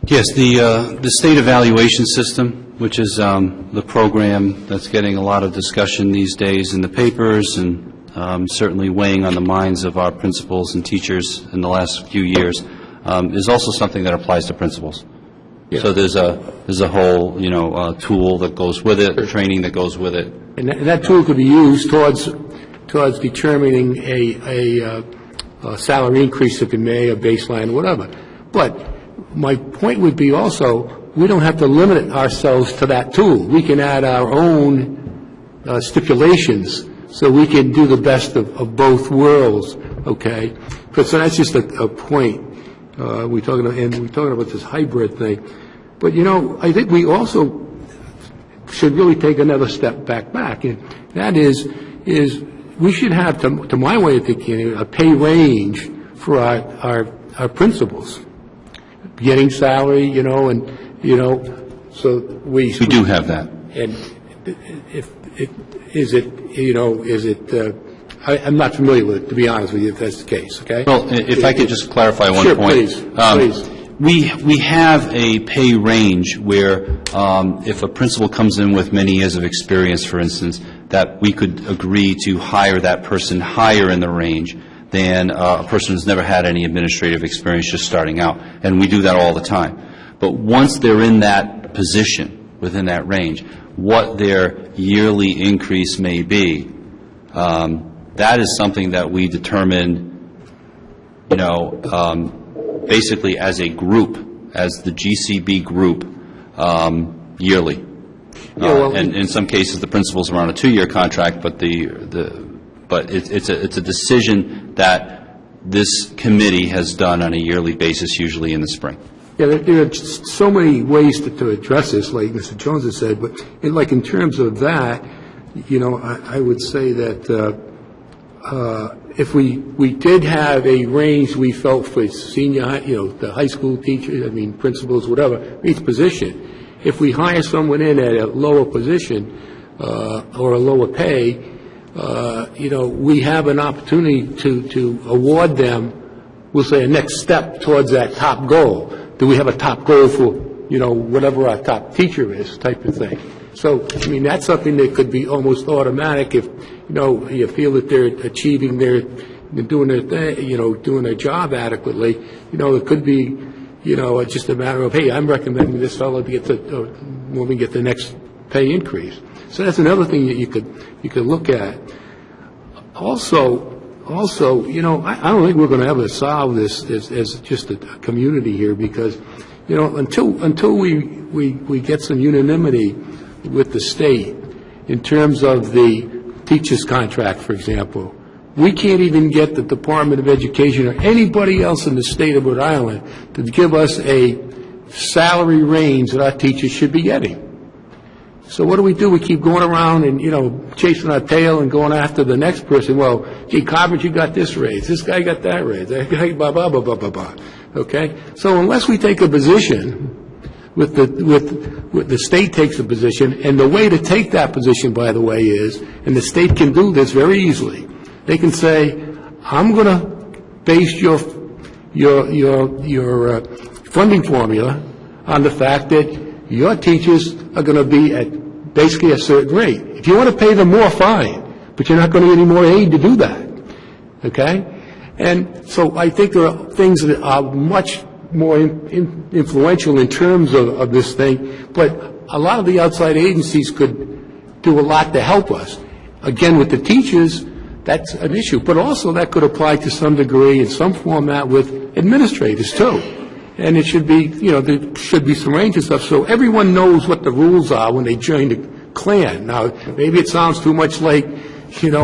Yes, the state evaluation system, which is the program that's getting a lot of discussion these days in the papers and certainly weighing on the minds of our principals and teachers in the last few years, is also something that applies to principals. Yeah. So there's a whole tool that goes with it, training that goes with it, and that tool could be used towards determining a salary increase if it may, a baseline, whatever. But my point would be also, we don't have to limit ourselves to that tool. We can add our own stipulations so we can do the best of both worlds, okay? So that's just a point. We're talking about this hybrid thing. But, I think we also should really take another step back. And that is we should have, to my way of thinking, a pay range for our principals. Getting salary, so we do have that. And I'm not familiar with it, to be honest with you, if that's the case, okay? Well, if I could just clarify one point. Please. We have a pay range where if a principal comes in with many years of experience, for instance, that we could agree to hire that person higher in the range than a person who's never had any administrative experience just starting out. And we do that all the time. But once they're in that position, within that range, what their yearly increase may be, that is something that we determine, basically as a group, as the GCB group, yearly. And in some cases, the principals are on a 2-year contract, but it's a decision that this committee has done on a yearly basis, usually in the spring. Yeah, there are so many ways to address this, like Mr. Jones has said, but in terms of that, I would say that if we did have a range we felt for senior, the high school teachers, principals, whatever, each position, if we hire someone in at a lower position or a lower pay, we have an opportunity to award them, we'll say, a next step towards that top goal. Do we have a top goal for, whatever our top teacher is, type of thing. So, that's something that could be almost automatic if, you feel that they're achieving they're doing their thing, doing their job adequately. It could be, just a matter of, hey, I'm recommending this fellow to get when we get the next pay increase. So that's another thing that you could look at. Also, I don't think we're going to ever solve this as just a community here because, until we get some unanimity with the state in terms of the teacher's contract, for example, we can't even get the Department of Education or anybody else in the state of Rhode Island to give us a salary range that our teachers should be getting. So what do? We keep going around and, chasing our tail and going after the next person. Well, gee, Carpenter got this raise, this guy got that raise, that guy, blah, blah, blah, blah, blah, blah. Okay? So unless we take a position, with the state takes a position, and the way to take that position, by the way, is, and the state can do this very easily, they can say, I'm going to base your funding formula on the fact that your teachers are going to be at basically a certain rate. If you want to pay them more, fine, but you're not going to get any more aid to do that. Okay? And so I think there are things that are much more influential in terms of this thing, but a lot of the outside agencies could do a lot to help us. Again, with the teachers, that's an issue, but also that could apply to some degree in some format with administrators too. And it should be, there should be some range and stuff, so everyone knows what the rules are when they join the Klan. Now, maybe it sounds too much like, what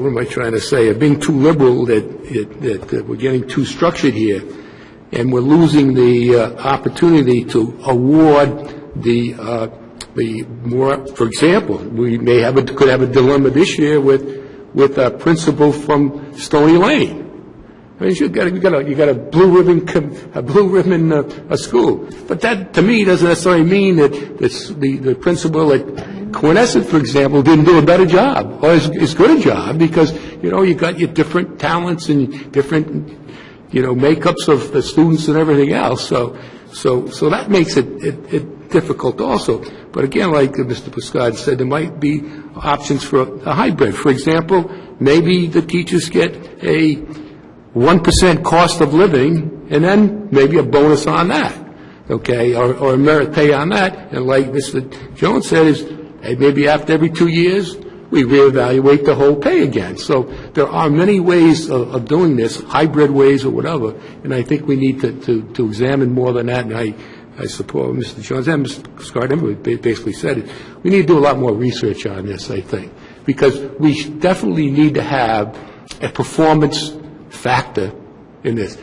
am I trying to say? Being too liberal, that we're getting too structured here, and we're losing the opportunity to award the more. For example, we could have a dilemma this year with a principal from Stony Lane. I mean, you got a blue ribbon school, but that to me doesn't necessarily mean that the principal at Quinnesset, for example, didn't do a better job or as good a job, because you got your different talents and different makeups of the students and everything else. So that makes it difficult also. But again, like Mr. Prescott said, there might be options for a hybrid. For example, maybe the teachers get a 1% cost of living, and then maybe a bonus on that, okay, or a merit pay on that. And like Mr. Jones said, is maybe after every 2 years, we reevaluate the whole pay again. So there are many ways of doing this, hybrid ways or whatever, and I think we need to examine more than that. And I support Mr. Jones and Mr. Scott basically said it. We need to do a lot more research on this, I think, because we definitely need to have a performance factor in this.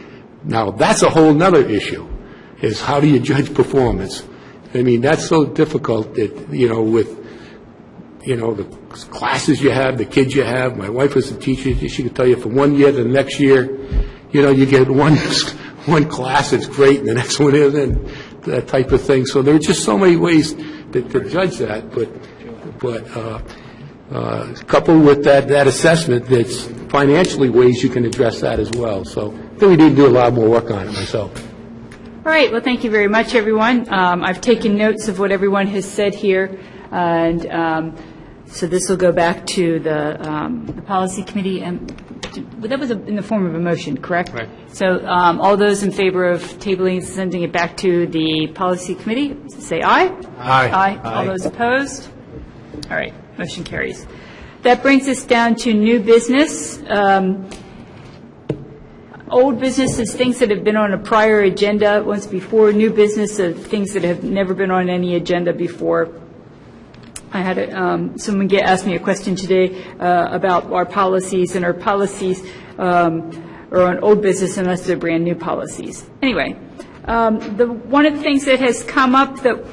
Now, that's a whole other issue, is how do you judge performance? I mean, that's so difficult that, with, the classes you have, the kids you have. My wife was a teacher. She could tell you from 1 year to the next year, you get one class that's great and the next one isn't, that type of thing. So there are just so many ways to judge that, but coupled with that assessment, that's financially ways you can address that as well. So I think we need to do a lot more work on it myself. All right. Well, thank you very much, everyone. I've taken notes of what everyone has said here, and so this will go back to the policy committee, and that was in the form of a motion, correct? Right. So all those in favor of tabling and sending it back to the policy committee, say aye. Aye. Aye. All those opposed? All right. Motion carries. That brings us down to new business. Old business is things that have been on a prior agenda once before. New business are things that have never been on any agenda before. I had someone ask me a question today about our policies, and our policies are on old business unless they're brand-new policies. Anyway, one of the things that has come up that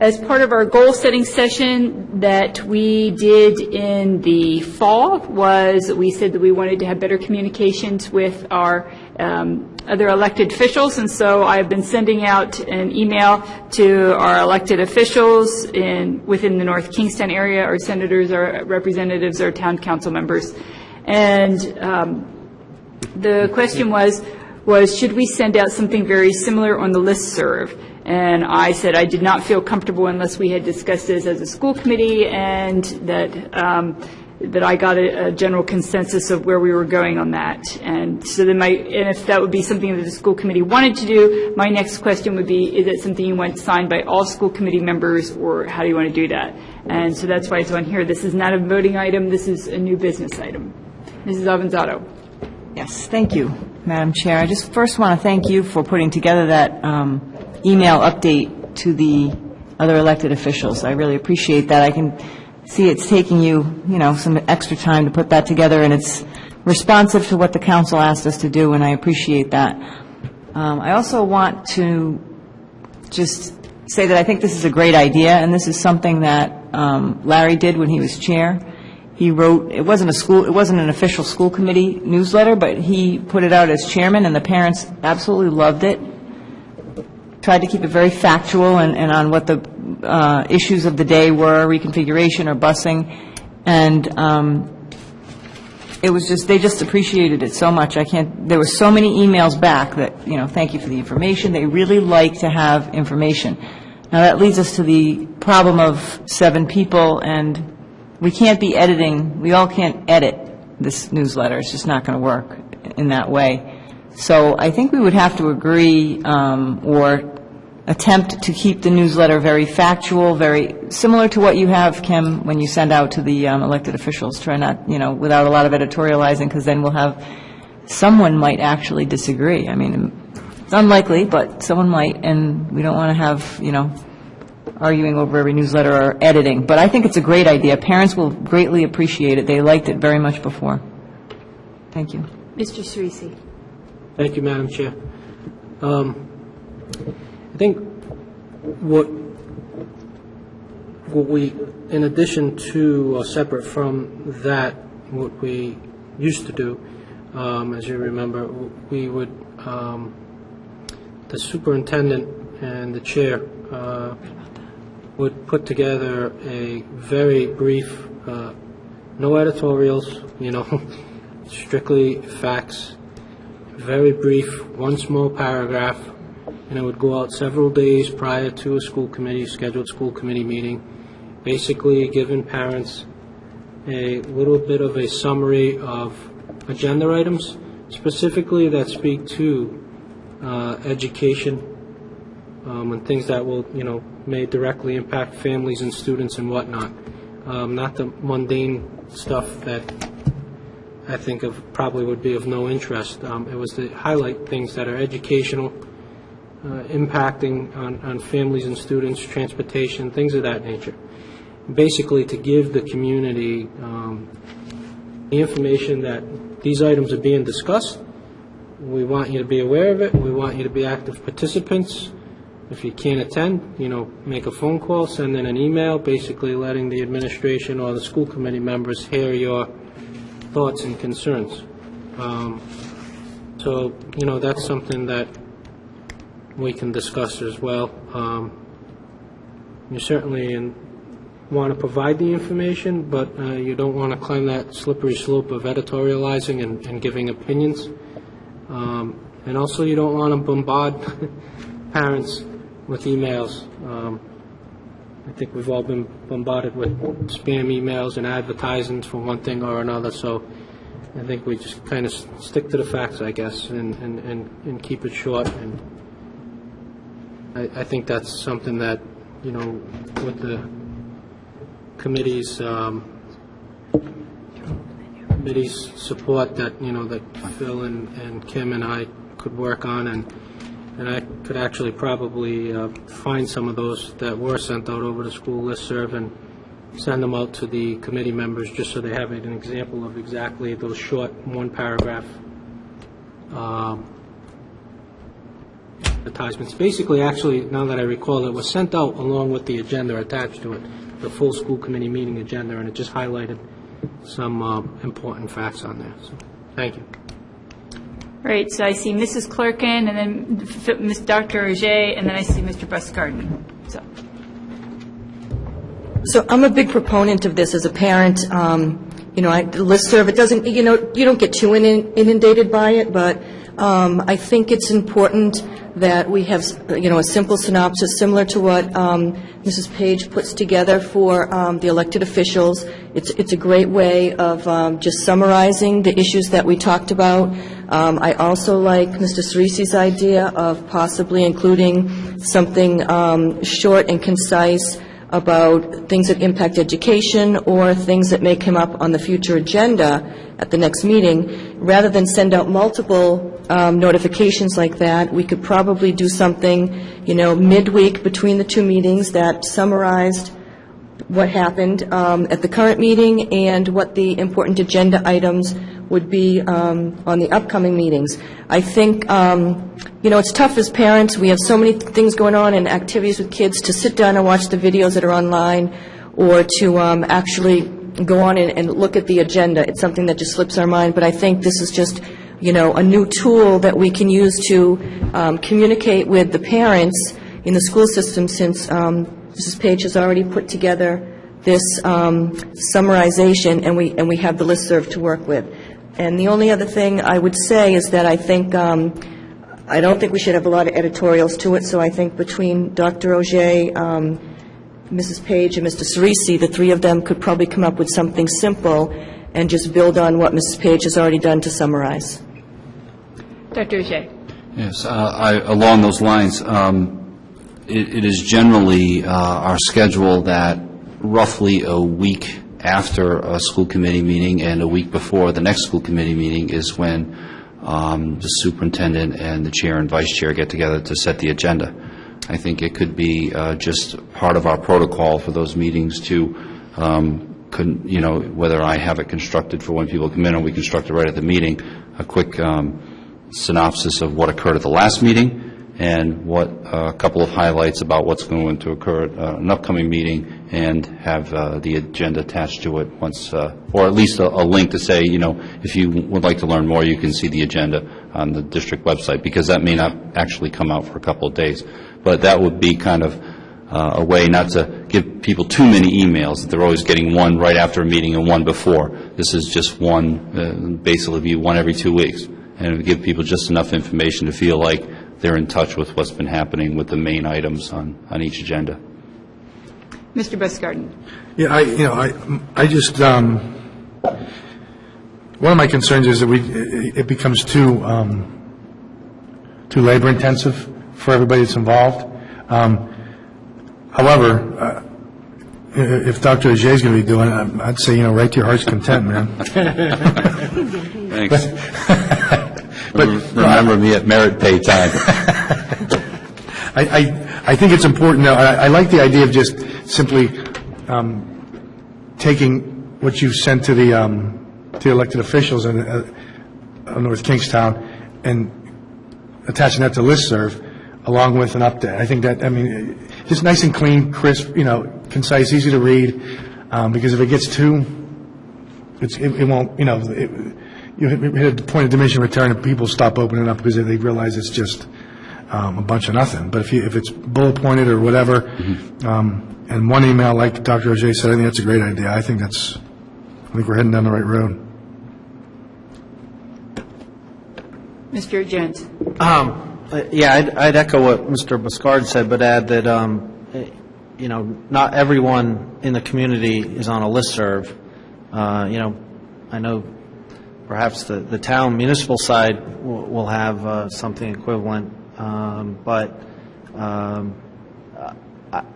as part of our goal-setting session that we did in the fall was we said that we wanted to have better communications with our other elected officials, and so I've been sending out an email to our elected officials within the North Kingstown area, our senators, our representatives, our town council members. And the question was should we send out something very similar on the listserv? And I said I did not feel comfortable unless we had discussed this as a school committee, and that I got a general consensus of where we were going on that. And so then and if that would be something that the school committee wanted to do, my next question would be, is it something you want signed by all school committee members, or how do you want to do that? And so that's why it's on here. This is not a voting item. This is a new business item. Mrs. Avanzato. Yes, thank you, Madam Chair. I just first want to thank you for putting together that email update to the other elected officials. I really appreciate that. I can see it's taking you, some extra time to put that together, and it's responsive to what the council asked us to do, and I appreciate that. I also want to just say that I think this is a great idea, and this is something that Larry did when he was chair. He wrote, it wasn't an official school committee newsletter, but he put it out as chairman, and the parents absolutely loved it. Tried to keep it very factual and on what the issues of the day were, reconfiguration or busing, and it was just, they just appreciated it so much. There were so many emails back that, thank you for the information. They really like to have information. Now, that leads us to the problem of 7 people, and we can't be editing, we all can't edit this newsletter. It's just not going to work in that way. So I think we would have to agree or attempt to keep the newsletter very factual, very similar to what you have, Kim, when you send out to the elected officials. Try not, without a lot of editorializing, because then we'll have, someone might actually disagree. I mean, it's unlikely, but someone might, and we don't want to have, arguing over every newsletter or editing. But I think it's a great idea. Parents will greatly appreciate it. They liked it very much before. Thank you. Mr. Cerisi. Thank you, Madam Chair. I think what we, in addition to, or separate from that, what we used to do, as you remember, we would, the superintendent and the chair would put together a very brief, no editorials, strictly facts, very brief, one small paragraph, and it would go out several days prior to a scheduled school committee meeting, basically giving parents a little bit of a summary of agenda items, specifically that speak to education and things that will, may directly impact families and students and whatnot. Not the mundane stuff that I think of probably would be of no interest. It was to highlight things that are educational, impacting on families and students, transportation, things of that nature. Basically, to give the community the information that these items are being discussed. We want you to be aware of it. We want you to be active participants. If you can't attend, make a phone call, send in an email, basically letting the administration or the school committee members hear your thoughts and concerns. So, that's something that we can discuss as well. You certainly want to provide the information, but you don't want to climb that slippery slope of editorializing and giving opinions. And also you don't want to bombard parents with emails. I think we've all been bombarded with spam emails and advertisements for one thing or another, so I think we just kind of stick to the facts, I guess, and keep it short. And I think that's something that, with the committee's support that, that Phil and Kim and I could work on, and I could actually probably find some of those that were sent out over the school listserv and send them out to the committee members just so they have an example of exactly those short one-paragraph advertisements. Basically, actually, now that I recall, it was sent out along with the agenda attached to it, the full school committee meeting agenda, and it just highlighted some important facts on there. So, thank you. All right, so I see Mrs. Clerkin, and then Ms. Dr. Auger, and then I see Mr. Busgarden. So I'm a big proponent of this as a parent. The listserv, it doesn't, you don't get too inundated by it, but I think it's important that we have, a simple synopsis similar to what Mrs. Page puts together for the elected officials. It's a great way of just summarizing the issues that we talked about. I also like Mr. Cerisi's idea of possibly including something short and concise about things that impact education or things that may come up on the future agenda at the next meeting, rather than send out multiple notifications like that. We could probably do something, midweek between the two meetings that summarized what happened at the current meeting and what the important agenda items would be on the upcoming meetings. I think, it's tough as parents. We have so many things going on and activities with kids to sit down and watch the videos that are online or to actually go on and look at the agenda. It's something that just slips our mind, but I think this is just, a new tool that we can use to communicate with the parents in the school system since Mrs. Page has already put together this summarization, and we have the listserv to work with. And the only other thing I would say is that I think, I don't think we should have a lot of editorials to it, so I think between Dr. Auger, Mrs. Page, and Mr. Cerisi, the three of them could probably come up with something simple and just build on what Mrs. Page has already done to summarize. Dr. Auger. Yes, along those lines, it is generally our schedule that roughly a week after a school committee meeting and a week before the next school committee meeting is when the superintendent and the chair and vice chair get together to set the agenda. I think it could be just part of our protocol for those meetings to, whether I have it constructed for when people come in or we construct it right at the meeting, a quick synopsis of what occurred at the last meeting and what a couple of highlights about what's going to occur at an upcoming meeting, and have the agenda attached to it once, or at least a link to say, if you would like to learn more, you can see the agenda on the district website, because that may not actually come out for a couple of days. But that would be kind of a way not to give people too many emails, that they're always getting one right after a meeting and one before. This is just one, basically one every 2 weeks, and it would give people just enough information to feel like they're in touch with what's been happening with the main items on each agenda. Mr. Busgarden. Yeah, I just, one of my concerns is that it becomes too labor-intensive for everybody that's involved. However, if Dr. Auger is going to be doing it, I'd say, right to your heart's content, man. Thanks. But remember me at merit pay time. I think it's important, though. I like the idea of just simply taking what you've sent to the elected officials in North Kingstown and attaching that to listserv along with an update. I think that, just nice and clean, crisp, concise, easy to read, because if it gets too, it won't, you hit a point of diminishing return and people stop opening up because they realize it's just a bunch of nothing. But if it's bullet pointed or whatever, and one email, like Dr. Auger said, I think that's a great idea. I think we're heading down the right road. Mr. Jones. Yeah, I'd echo what Mr. Buscard said, but add that, not everyone in the community is on a listserv. I know perhaps the town municipal side will have something equivalent, but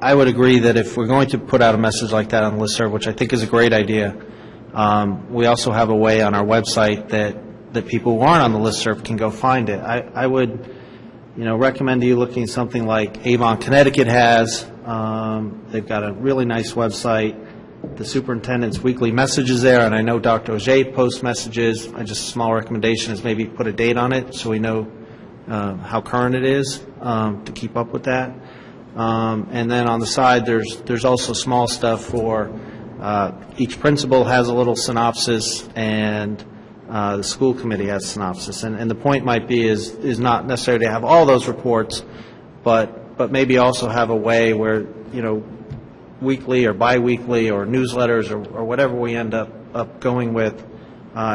I would agree that if we're going to put out a message like that on the listserv, which I think is a great idea, we also have a way on our website that people who aren't on the listserv can go find it. I would recommend to you looking at something like Avon, Connecticut has. They've got a really nice website. The superintendent's weekly messages there, and I know Dr. Auger posts messages. Just a small recommendation is maybe put a date on it so we know how current it is to keep up with that. And then on the side, there's also small stuff for each principal has a little synopsis, and the school committee has synopsis. And the point might be is not necessarily to have all those reports, but maybe also have a way where, weekly or biweekly or newsletters or whatever we end up going with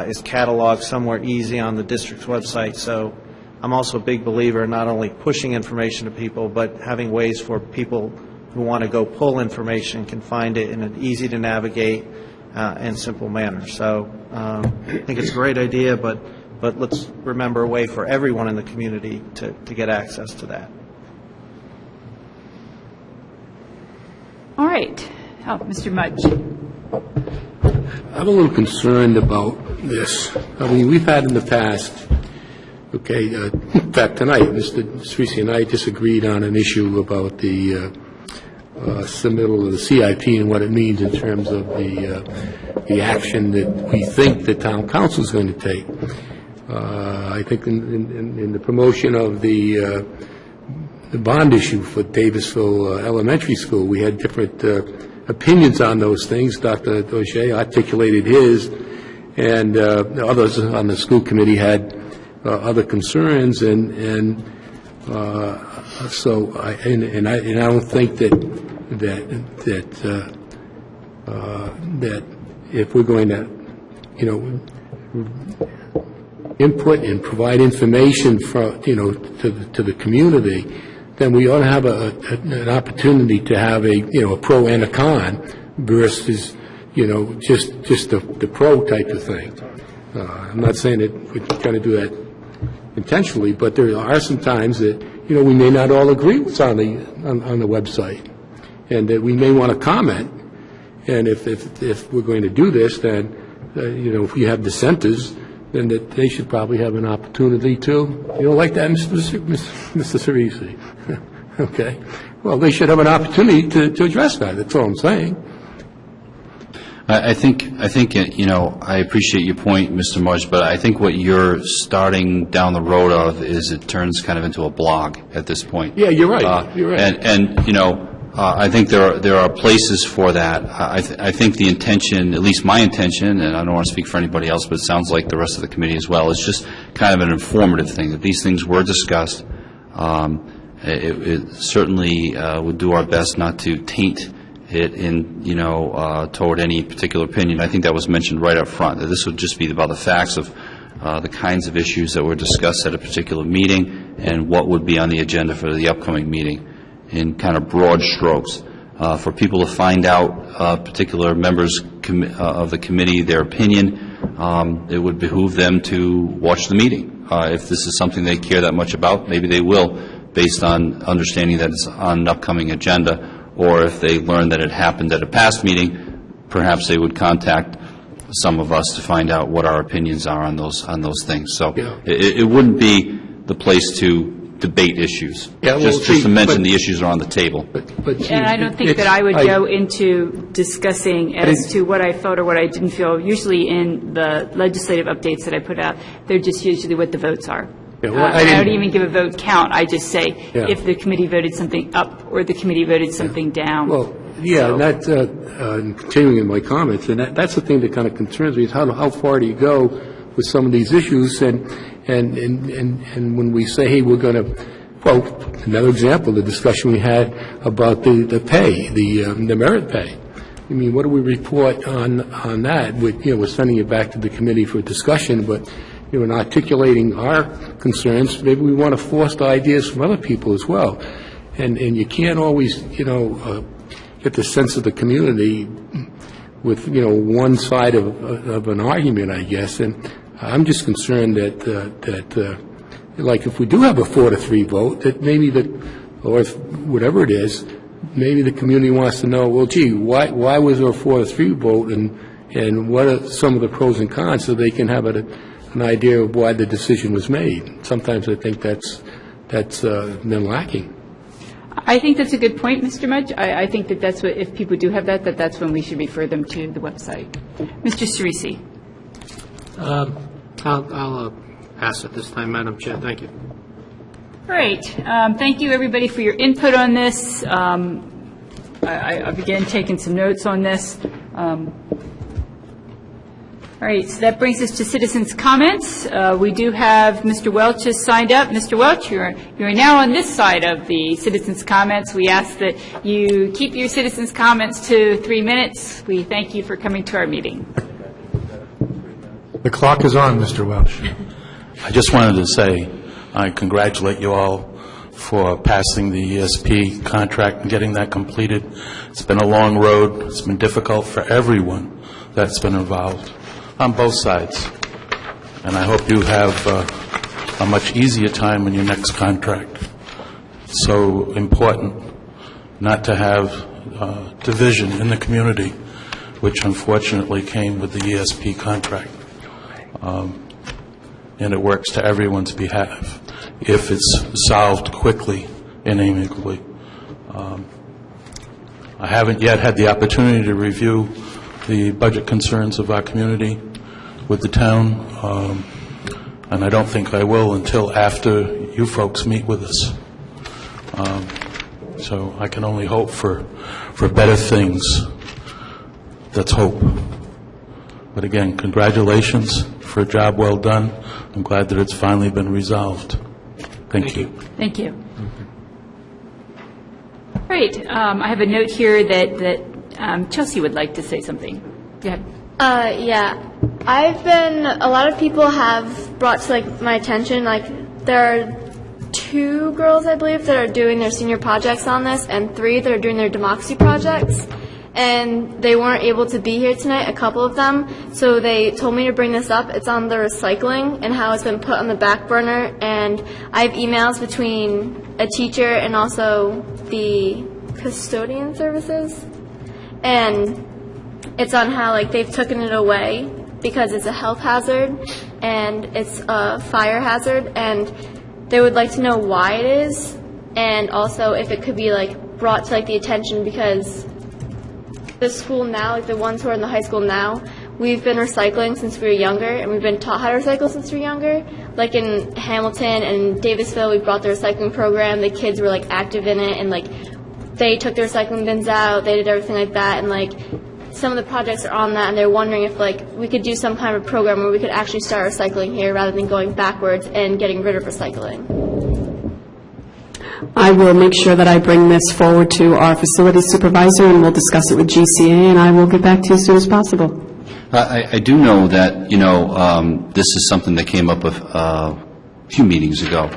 is cataloged somewhere easy on the district's website. So I'm also a big believer in not only pushing information to people, but having ways for people who want to go pull information can find it in an easy to navigate and simple manner. So I think it's a great idea, but let's remember a way for everyone in the community to get access to that. All right. Oh, Mr. Mudge. I'm a little concerned about this. We've had in the past Okay, in fact, tonight, Mr. Cerisi and I disagreed on an issue about the submittal of the CIP and what it means in terms of the action that we think the town council is going to take. I think in the promotion of the bond issue for Davisville Elementary School, we had different opinions on those things. Dr. Doge articulated his, and others on the school committee had other concerns, and so I don't think that if we're going to, input and provide information to the community, then we ought to have an opportunity to have a pro and a con versus just the pro type of thing. I'm not saying that we're trying to do that intentionally, but there are some times that we may not all agree what's on the website, and that we may want to comment. And if we're going to do this, then if we have dissenters, then that they should probably have an opportunity to, like that, Mr. Cerisi. Okay. Well, they should have an opportunity to address that. That's all I'm saying. I think I appreciate your point, Mr. Marsh, but I think what you're starting down the road of is it turns kind of into a blog at this point. Yeah, you're right. You're right. And I think there are places for that. I think the intention, at least my intention, and I don't want to speak for anybody else, but it sounds like the rest of the committee as well, is just kind of an informative thing, that these things were discussed. It certainly would do our best not to taint it in, toward any particular opinion. I think that was mentioned right up front, that this would just be about the facts of the kinds of issues that were discussed at a particular meeting and what would be on the agenda for the upcoming meeting in kind of broad strokes. For people to find out particular members of the committee, their opinion, it would behoove them to watch the meeting. If this is something they care that much about, maybe they will, based on understanding that it's on an upcoming agenda. Or if they learn that it happened at a past meeting, perhaps they would contact some of us to find out what our opinions are on those things. So it wouldn't be the place to debate issues. Yeah, just to mention the issues are on the table. And I don't think that I would go into discussing as to what I felt or what I didn't feel. Usually in the legislative updates that I put out, they're just usually what the votes are. Yeah, well, I don't even give a vote count. I just say if the committee voted something up or the committee voted something down. Well, yeah, and that, continuing in my comments, and that's the thing that kind of concerns me, is how far do you go with some of these issues, and when we say, hey, we're going to, well, another example, the discussion we had about the pay, the merit pay. I mean, what do we report on that? We're sending it back to the committee for discussion, but in articulating our concerns, maybe we want to foster ideas from other people as well. And you can't always, get the sense of the community with, one side of an argument, I guess. And I'm just concerned that like if we do have a 4-3 vote, that maybe or if whatever it is, maybe the community wants to know, well, gee, why was there a 4-3 vote, and what are some of the pros and cons, so they can have an idea of why the decision was made. Sometimes I think that's been lacking. I think that's a good point, Mr. Mudge. I think that's what, if people do have that's when we should refer them to the website. Mr. Cerisi. I'll pass at this time, Madam Chair. Thank you. Great. Thank you, everybody, for your input on this. I've again taken some notes on this. All right, so that brings us to citizens' comments. We do have Mr. Welch has signed up. Mr. Welch, you're now on this side of the citizens' comments. We ask that you keep your citizens' comments to 3 minutes. We thank you for coming to our meeting. The clock is on, Mr. Welch. I just wanted to say I congratulate you all for passing the ESP contract and getting that completed. It's been a long road. It's been difficult for everyone that's been involved on both sides. And I hope you have a much easier time in your next contract. It's so important not to have division in the community, which unfortunately came with the ESP contract. and it works to everyone's behalf if it's solved quickly and amicably. I haven't yet had the opportunity to review the budget concerns of our community with the town, and I don't think I will until after you folks meet with us. So I can only hope for better things. Let's hope. But again, congratulations for a job well done. I'm glad that it's finally been resolved. Thank you. Thank you. Great. I have a note here that Chelsea would like to say something. Go ahead. Yeah. A lot of people have brought to my attention, there are 2 girls, I believe, that are doing their senior projects on this, and 3 that are doing their democracy projects. And they weren't able to be here tonight, a couple of them, so they told me to bring this up. It's on the recycling and how it's been put on the back burner, and I have emails between a teacher and also the custodian services, and it's on how they've taken it away because it's a health hazard and it's a fire hazard, and they would like to know why it is, and also if it could be brought to the attention, because the school now, the ones who are in the high school now, we've been recycling since we were younger, and we've been taught how to recycle since we were younger. In Hamilton and Davisville, we brought the recycling program. The kids were active in it, and they took their recycling bins out. They did everything like that, and some of the projects are on that, and they're wondering if we could do some kind of a program where we could actually start recycling here rather than going backwards and getting rid of recycling. I will make sure that I bring this forward to our facilities supervisor, and we'll discuss it with GCA, and I will get back to you as soon as possible. I do know that, this is something that came up a few meetings ago,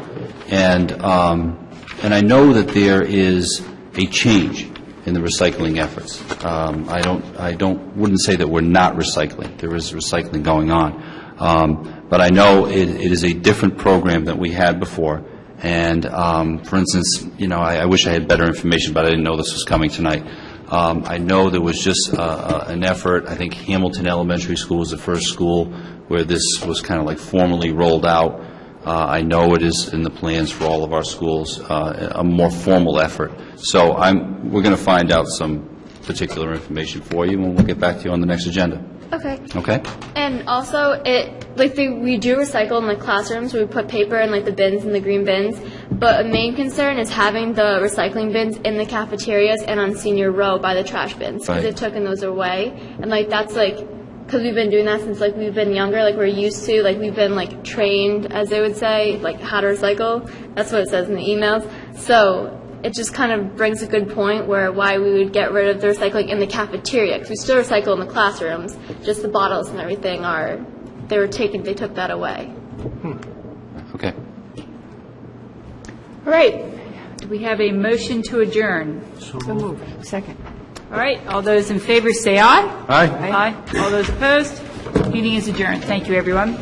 and I know that there is a change in the recycling efforts. Wouldn't say that we're not recycling. There is recycling going on, but I know it is a different program than we had before. And, for instance, I wish I had better information, but I didn't know this was coming tonight. I know there was just an effort. I think Hamilton Elementary School was the first school where this was kind of formally rolled out. I know it is in the plans for all of our schools, a more formal effort. So we're going to find out some particular information for you, and we'll get back to you on the next agenda. Okay. Okay? And also, we do recycle in the classrooms. We put paper in the bins and the green bins. But a main concern is having the recycling bins in the cafeterias and on senior row by the trash bins, because they've taken those away. And that's because we've been doing that since we've been younger. We're used to we've been trained, as they would say, how to recycle. That's what it says in the emails. So it just kind of brings a good point why we would get rid of the recycling in the cafeteria, because we still recycle in the classrooms, just the bottles and everything they took that away. Okay. All right. Do we have a motion to adjourn? So moved. Second. All right. All those in favor say aye. Aye. Aye. All those opposed? Meeting is adjourned. Thank you, everyone.